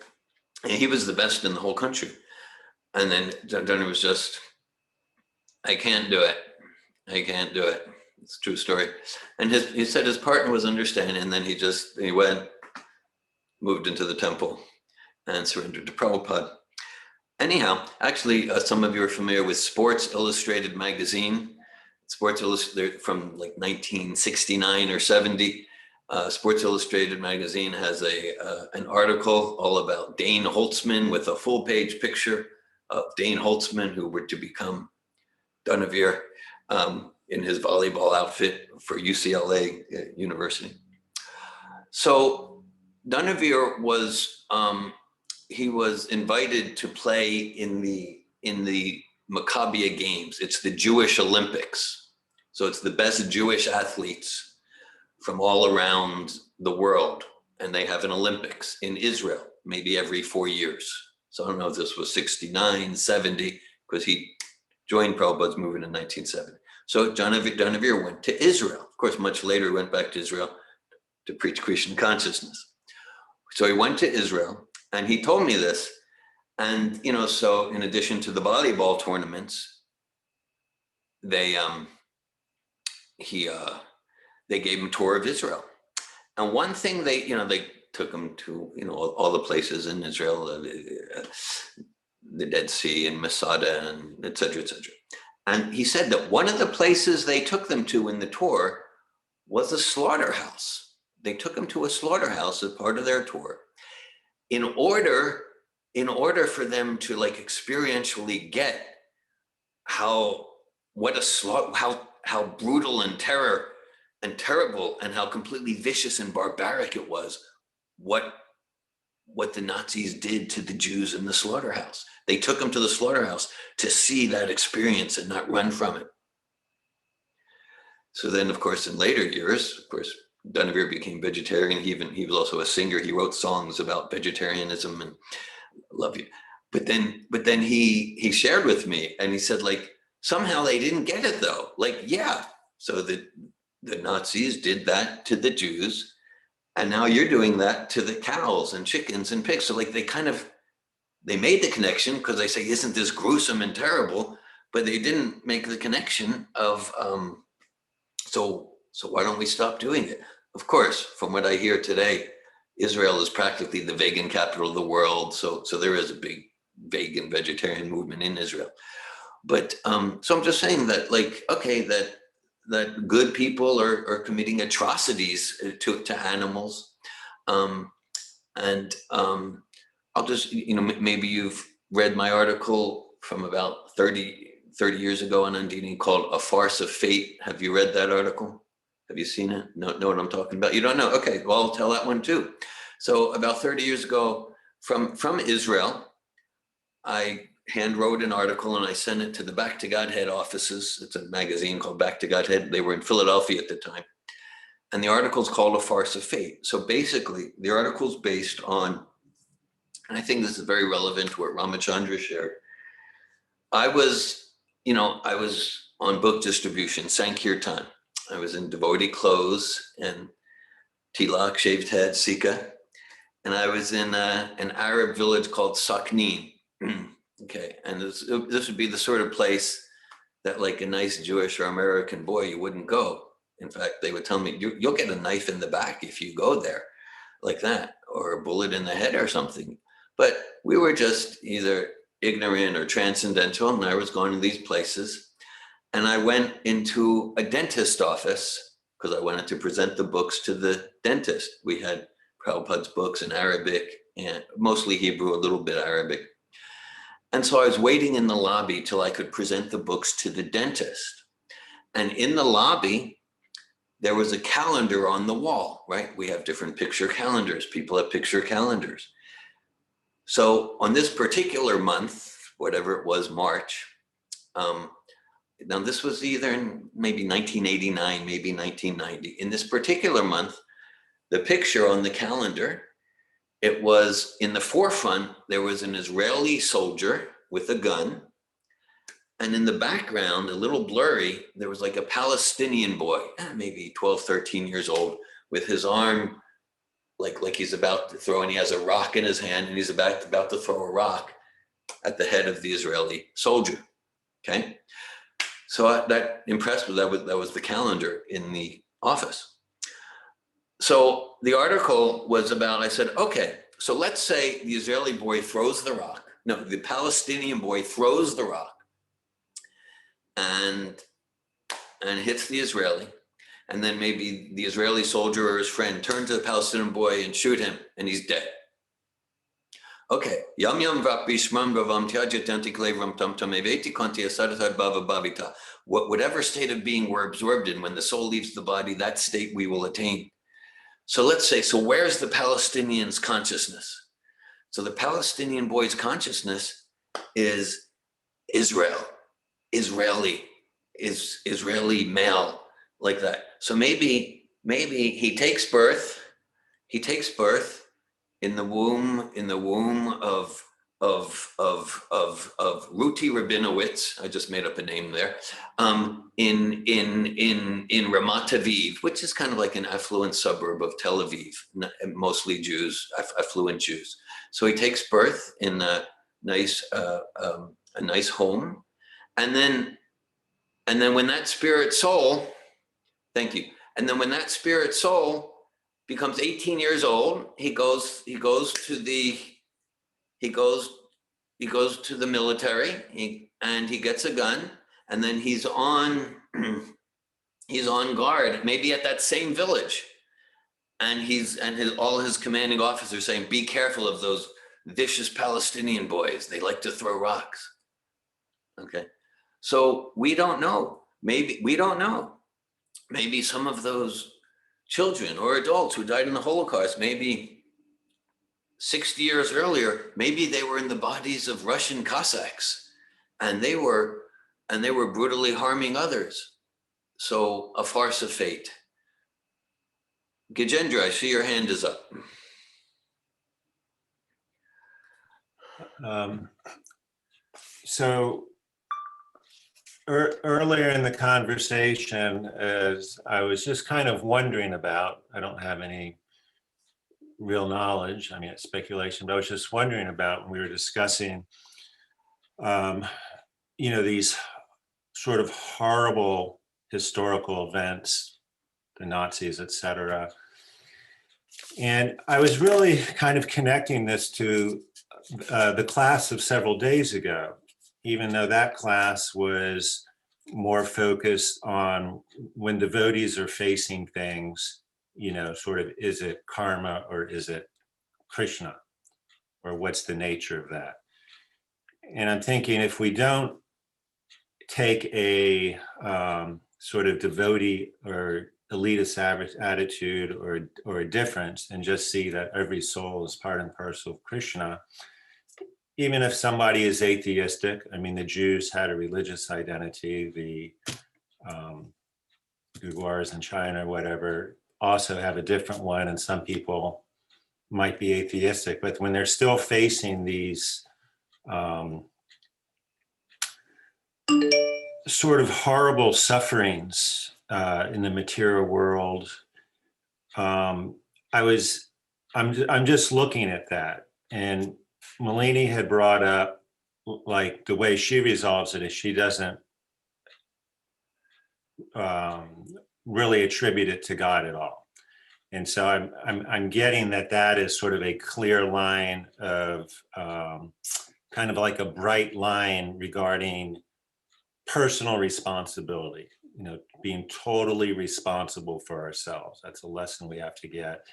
and he was the best in the whole country. And then Dunavir was just, I can't do it. It's a true story. And he said his partner was understanding, and then he went, moved into the temple and surrendered to Prabhupada. Anyhow, actually, some of you are familiar with Sports Illustrated magazine. Sports Illustrated from like 1969 or 70. Sports Illustrated magazine has an article all about Dane Holtzman with a full-page picture of Dane Holtzman, who were to become Dunavir in his volleyball outfit for UCLA University. So Dunavir was he was invited to play in the Maccabea Games. It's the Jewish Olympics. So it's the best Jewish athletes from all around the world. And they have an Olympics in Israel, maybe every 4 years. So I don't know if this was 69, 70, because he joined Prabhupada's movement in 1970. So Dunavir went to Israel. Of course, much later, he went back to Israel to preach Krishna consciousness. So he went to Israel, and he told me this. And, so in addition to the volleyball tournaments, they gave him a tour of Israel. And one thing they took him to, all the places in Israel, the Dead Sea and Masada and et cetera, et cetera. And he said that one of the places they took them to in the tour was a slaughterhouse. They took him to a slaughterhouse as part of their tour in order for them to experientially get how brutal and terrible and how completely vicious and barbaric it was what the Nazis did to the Jews in the slaughterhouse. They took him to the slaughterhouse to see that experience and not run from it. So then, of course, in later years, of course, Danavir became vegetarian. He was also a singer. He wrote songs about vegetarianism and love you. But then he shared with me, and he said, like, somehow they didn't get it though. Like, yeah, so the Nazis did that to the Jews, and now you're doing that to the cows and chickens and pigs. So like they made the connection because they say, isn't this gruesome and terrible? But they didn't make the connection of so why don't we stop doing it? Of course, from what I hear today, Israel is practically the vegan capital of the world. So there is a big vegan vegetarian movement in Israel. But so I'm just saying that, like, okay, that good people are committing atrocities to animals. I'll just, maybe you've read my article from about 30 years ago on Undine called A Farce of Fate. Have you read that article? Have you seen it? Know what I'm talking about? You don't know? Okay, well, I'll tell that one too. So about 30 years ago from Israel, I hand wrote an article and I sent it to the Back to Godhead offices. It's a magazine called Back to Godhead. They were in Philadelphia at the time. And the article's called A Farce of Fate. So basically, the article's based on, and I think this is very relevant to what Ramachandra shared. I was on book distribution, Sankirtan. I was in devotee clothes and tilak, shaved head, Sika. And I was in an Arab village called Saknin. Okay, and this would be the sort of place that, like, a nice Jewish or American boy, you wouldn't go. In fact, they would tell me, you'll get a knife in the back if you go there, like that, or a bullet in the head or something. But we were just either ignorant or transcendental, and I was going to these places. And I went into a dentist office because I wanted to present the books to the dentist. We had Prabhupada's books in Arabic and mostly Hebrew, a little bit Arabic. And so I was waiting in the lobby till I could present the books to the dentist. And in the lobby, there was a calendar on the wall, right? We have different picture calendars. People have picture calendars. So on this particular month, whatever it was, March, now this was either in maybe 1989, maybe 1990. In this particular month, the picture on the calendar, it was in the forefront, there was an Israeli soldier with a gun. And in the background, a little blurry, there was like a Palestinian boy, maybe 12, 13 years old, with his arm like he's about to throw, and he has a rock in his hand, and he's about to throw a rock at the head of the Israeli soldier. Okay. So that impressed me. That was the calendar in the office. So the article was about, I said, okay, so let's say the Israeli boy throws the rock. No, the Palestinian boy throws the rock and hits the Israeli. And then maybe the Israeli soldier or his friend turn to the Palestinian boy and shoot him, and he's dead. Okay. Whatever state of being we're absorbed in, when the soul leaves the body, that state we will attain. So let's say, so where's the Palestinian's consciousness? So the Palestinian boy's consciousness is Israel, Israeli male, like that. So maybe he takes birth in the womb of Ruti Rabinowitz. I just made up a name there. In Ramat Aviv, which is kind of like an affluent suburb of Tel Aviv, mostly Jews, affluent Jews. So he takes birth in a nice home, and then when that spirit soul, thank you. And then when that spirit soul becomes 18 years old, he goes to the military, and he gets a gun, and then he's on guard, maybe at that same village, and all his commanding officers saying, be careful of those vicious Palestinian boys. They like to throw rocks. Okay. So we don't know. We don't know. Maybe some of those children or adults who died in the Holocaust, maybe 60 years earlier, maybe they were in the bodies of Russian Cossacks, and they were brutally harming others. So a farce of fate. Gajendra, I see your hand is up. So earlier in the conversation, as I was just kind of wondering about, I don't have any real knowledge, I mean, it's speculation, but I was just wondering about when we were discussing, these sort of horrible historical events, the Nazis, et cetera. And I was really kind of connecting this to the class of several days ago, even though that class was more focused on when devotees are facing things, sort of, is it karma or is it Krishna? Or what's the nature of that? And I'm thinking, if we don't take a sort of devotee or elitist attitude or a difference and just see that every soul is part and parcel of Krishna, even if somebody is atheistic, I mean, the Jews had a religious identity, the Uyghurs in China, whatever, also have a different one, and some people might be atheistic, but when they're still facing these sort of horrible sufferings in the material world, I'm just looking at that. And Malini had brought up, like, the way she resolves it is she doesn't really attribute it to God at all. And so I'm getting that is sort of a clear line of kind of like a bright line regarding personal responsibility, being totally responsible for ourselves. That's a lesson we have to get.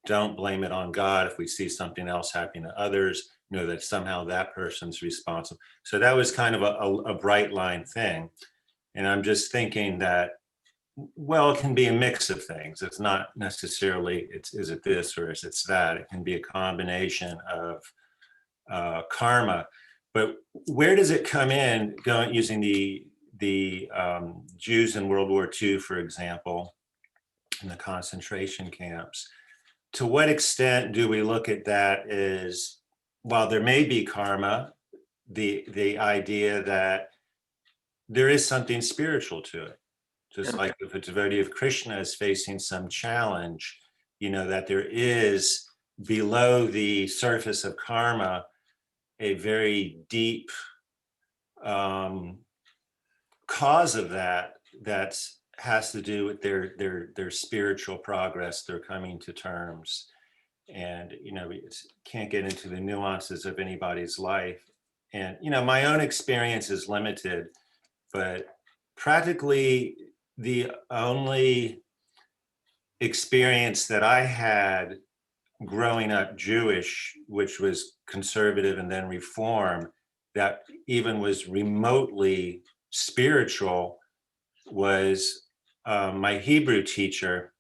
Don't blame it on God if we see something else happening to others, that somehow that person's responsible. So that was kind of a bright line thing. And I'm just thinking that, well, it can be a mix of things. It's not necessarily, is it this or is it that? It can be a combination of karma. But where does it come in, using the Jews in World War II, for example, in the concentration camps? To what extent do we look at that as, while there may be karma, the idea that there is something spiritual to it? Just like if a devotee of Krishna is facing some challenge, that there is below the surface of karma a very deep cause of that has to do with their spiritual progress, their coming to terms. And we can't get into the nuances of anybody's life. And my own experience is limited, but practically the only experience that I had growing up Jewish, which was conservative and then reform, that even was remotely spiritual, was my Hebrew teacher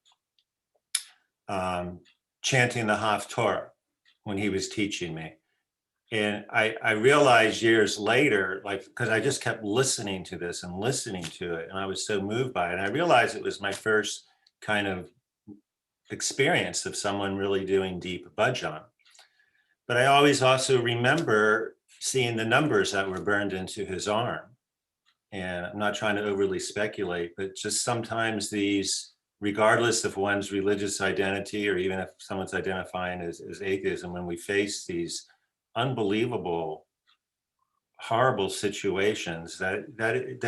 chanting the Haftorah when he was teaching me. And I realized years later, because I just kept listening to this and listening to it, and I was so moved by it. And I realized it was my first kind of experience of someone really doing deep bhajan. But I always also remember seeing the numbers that were burned into his arm. And I'm not trying to overly speculate, but just sometimes these, regardless of one's religious identity, or even if someone's identifying as atheism, when we face these unbelievable, horrible situations, that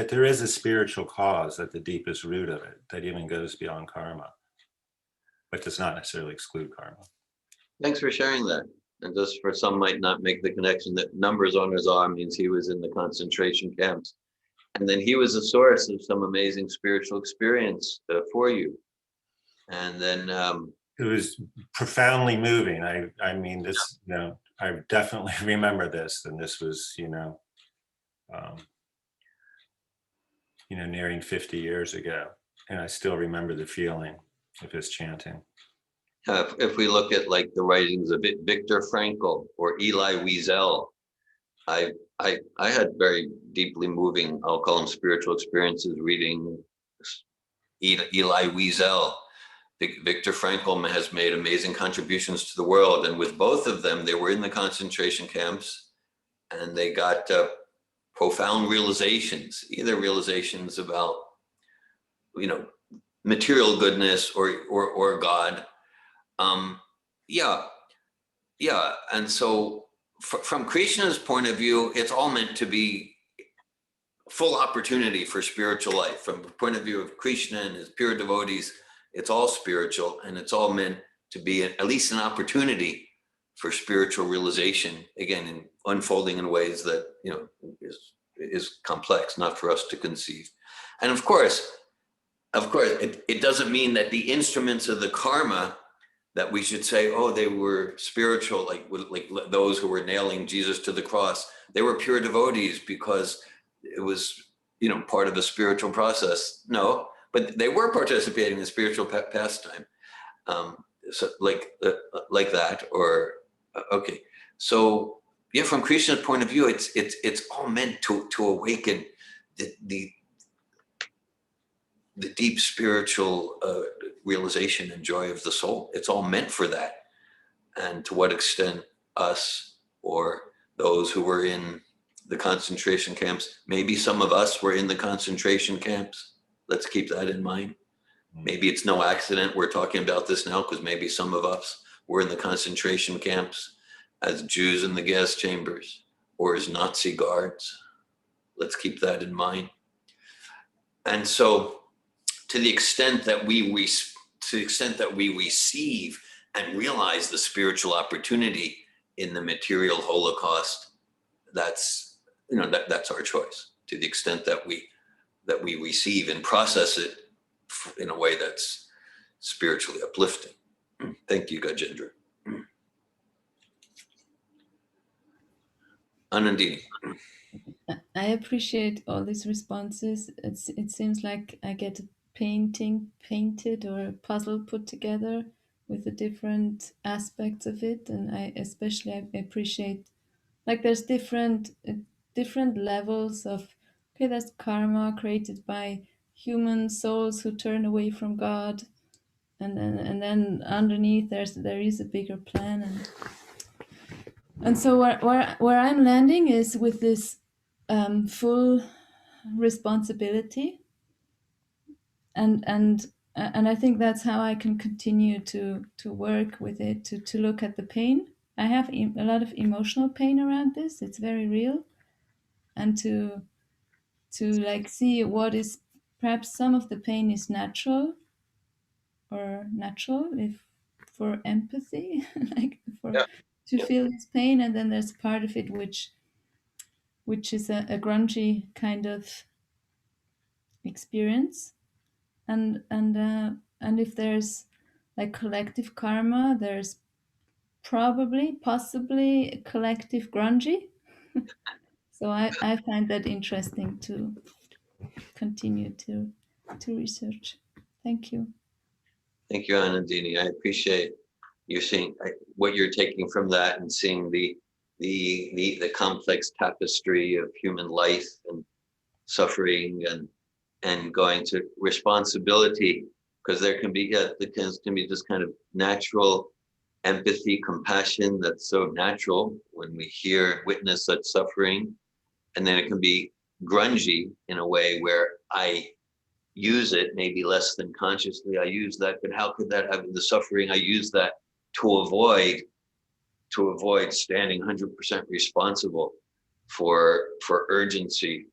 there is a spiritual cause at the deepest root of it that even goes beyond karma, but does not necessarily exclude karma. Thanks for sharing that. And just for some might not make the connection that numbers on his arm means he was in the concentration camps. And then he was a source of some amazing spiritual experience for you. And then it was profoundly moving. I mean, this, I definitely remember this, and this was, nearing 50 years ago, and I still remember the feeling of his chanting. If we look at like the writings of Viktor Frankl or Elie Wiesel, I had very deeply moving, I'll call them spiritual experiences reading Elie Wiesel. Viktor Frankl has made amazing contributions to the world, and with both of them, they were in the concentration camps, and they got profound realizations, either realizations about, you know, material goodness or God. Yeah. And so from Krishna's point of view, it's all meant to be full opportunity for spiritual life. From the point of view of Krishna and his pure devotees, it's all spiritual, and it's all meant to be at least an opportunity for spiritual realization, again, in unfolding in ways that, you know, is complex, not for us to conceive. And of course, it doesn't mean that the instruments of the karma that we should say, oh, they were spiritual, like those who were nailing Jesus to the cross. They were pure devotees because it was, you know, part of a spiritual process. No, but they were participating in spiritual pastime, so like that. Or okay, so yeah, from Krishna's point of view, it's all meant to awaken the deep spiritual realization and joy of the soul. It's all meant for that. And to what extent us or those who were in the concentration camps, maybe some of us were in the concentration camps. Let's keep that in mind. Maybe it's no accident we're talking about this now, because maybe some of us were in the concentration camps as Jews in the gas chambers or as Nazi guards. Let's keep that in mind. And so to the extent that we receive and realize the spiritual opportunity in the material Holocaust, that's, you know, that's our choice. To the extent that we receive and process it in a way that's spiritually uplifting. Thank you, Gajendra. Anandini. I appreciate all these responses. It seems like I get a painting painted or a puzzle put together with the different aspects of it, and I appreciate, like, there's different levels of, okay, that's karma created by human souls who turn away from God, and then underneath there is a bigger plan, and so where I'm landing is with this full responsibility, and I think that's how I can continue to work with it, to look at the pain. I have a lot of emotional pain around this. It's very real, and to like see what is, perhaps some of the pain is natural if for empathy, like to feel this pain, and then there's part of it which is a grungy kind of experience, and if there's like collective karma, there's possibly collective grungy. So I find that interesting to continue to research. Thank you. Thank you, Anandini. I appreciate you seeing what you're taking from that and seeing the complex tapestry of human life and suffering and going to responsibility, because there can be this kind of natural empathy, compassion that's so natural when we hear and witness such suffering, and then it can be grungy in a way where I use it, maybe less than consciously I use that, but how could that have the suffering? I use that to avoid standing 100% responsible for urgency,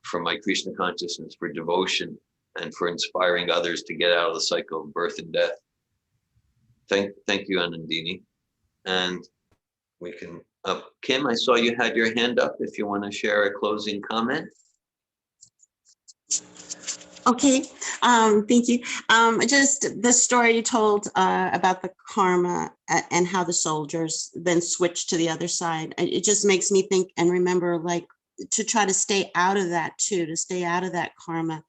for my Krishna consciousness, for devotion, and for inspiring others to get out of the cycle of birth and death. Thank you, Anandini. And we can, Kim, I saw you had your hand up if you want to share a closing comment. Okay, thank you. Just the story you told about the karma and how the soldiers then switched to the other side. It just makes me think and remember, like, to try to stay out of that too, to stay out of that karma.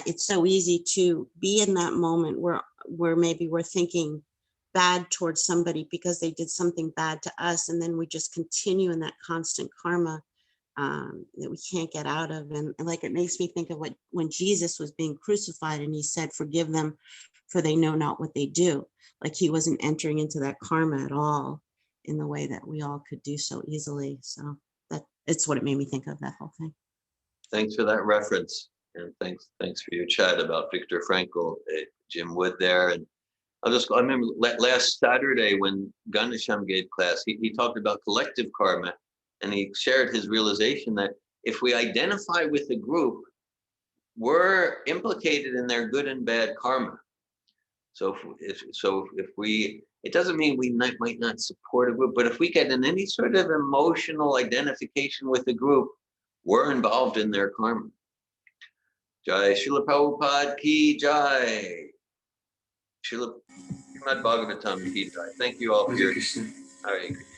It's so easy to be in that moment where maybe we're thinking bad towards somebody because they did something bad to us, and then we just continue in that constant karma that we can't get out of. And like, it makes me think of when Jesus was being crucified and he said, forgive them, for they know not what they do. Like, he wasn't entering into that karma at all in the way that we all could do so easily. So it's what it made me think of, that whole thing. Thanks for that reference, and thanks for your chat about Viktor Frankl, Jim Wood there. And I remember last Saturday when Ganesham gave class, he talked about collective karma, and he shared his realization that if we identify with the group, we're implicated in their good and bad karma. So if we, it doesn't mean we might not support a group, but if we get in any sort of emotional identification with the group, we're involved in their karma. Jai Srila Prabhupada ki Jai. Srila Srimad Bhagavatam ki Jai. Thank you all for your. Krishna. Hare Krishna.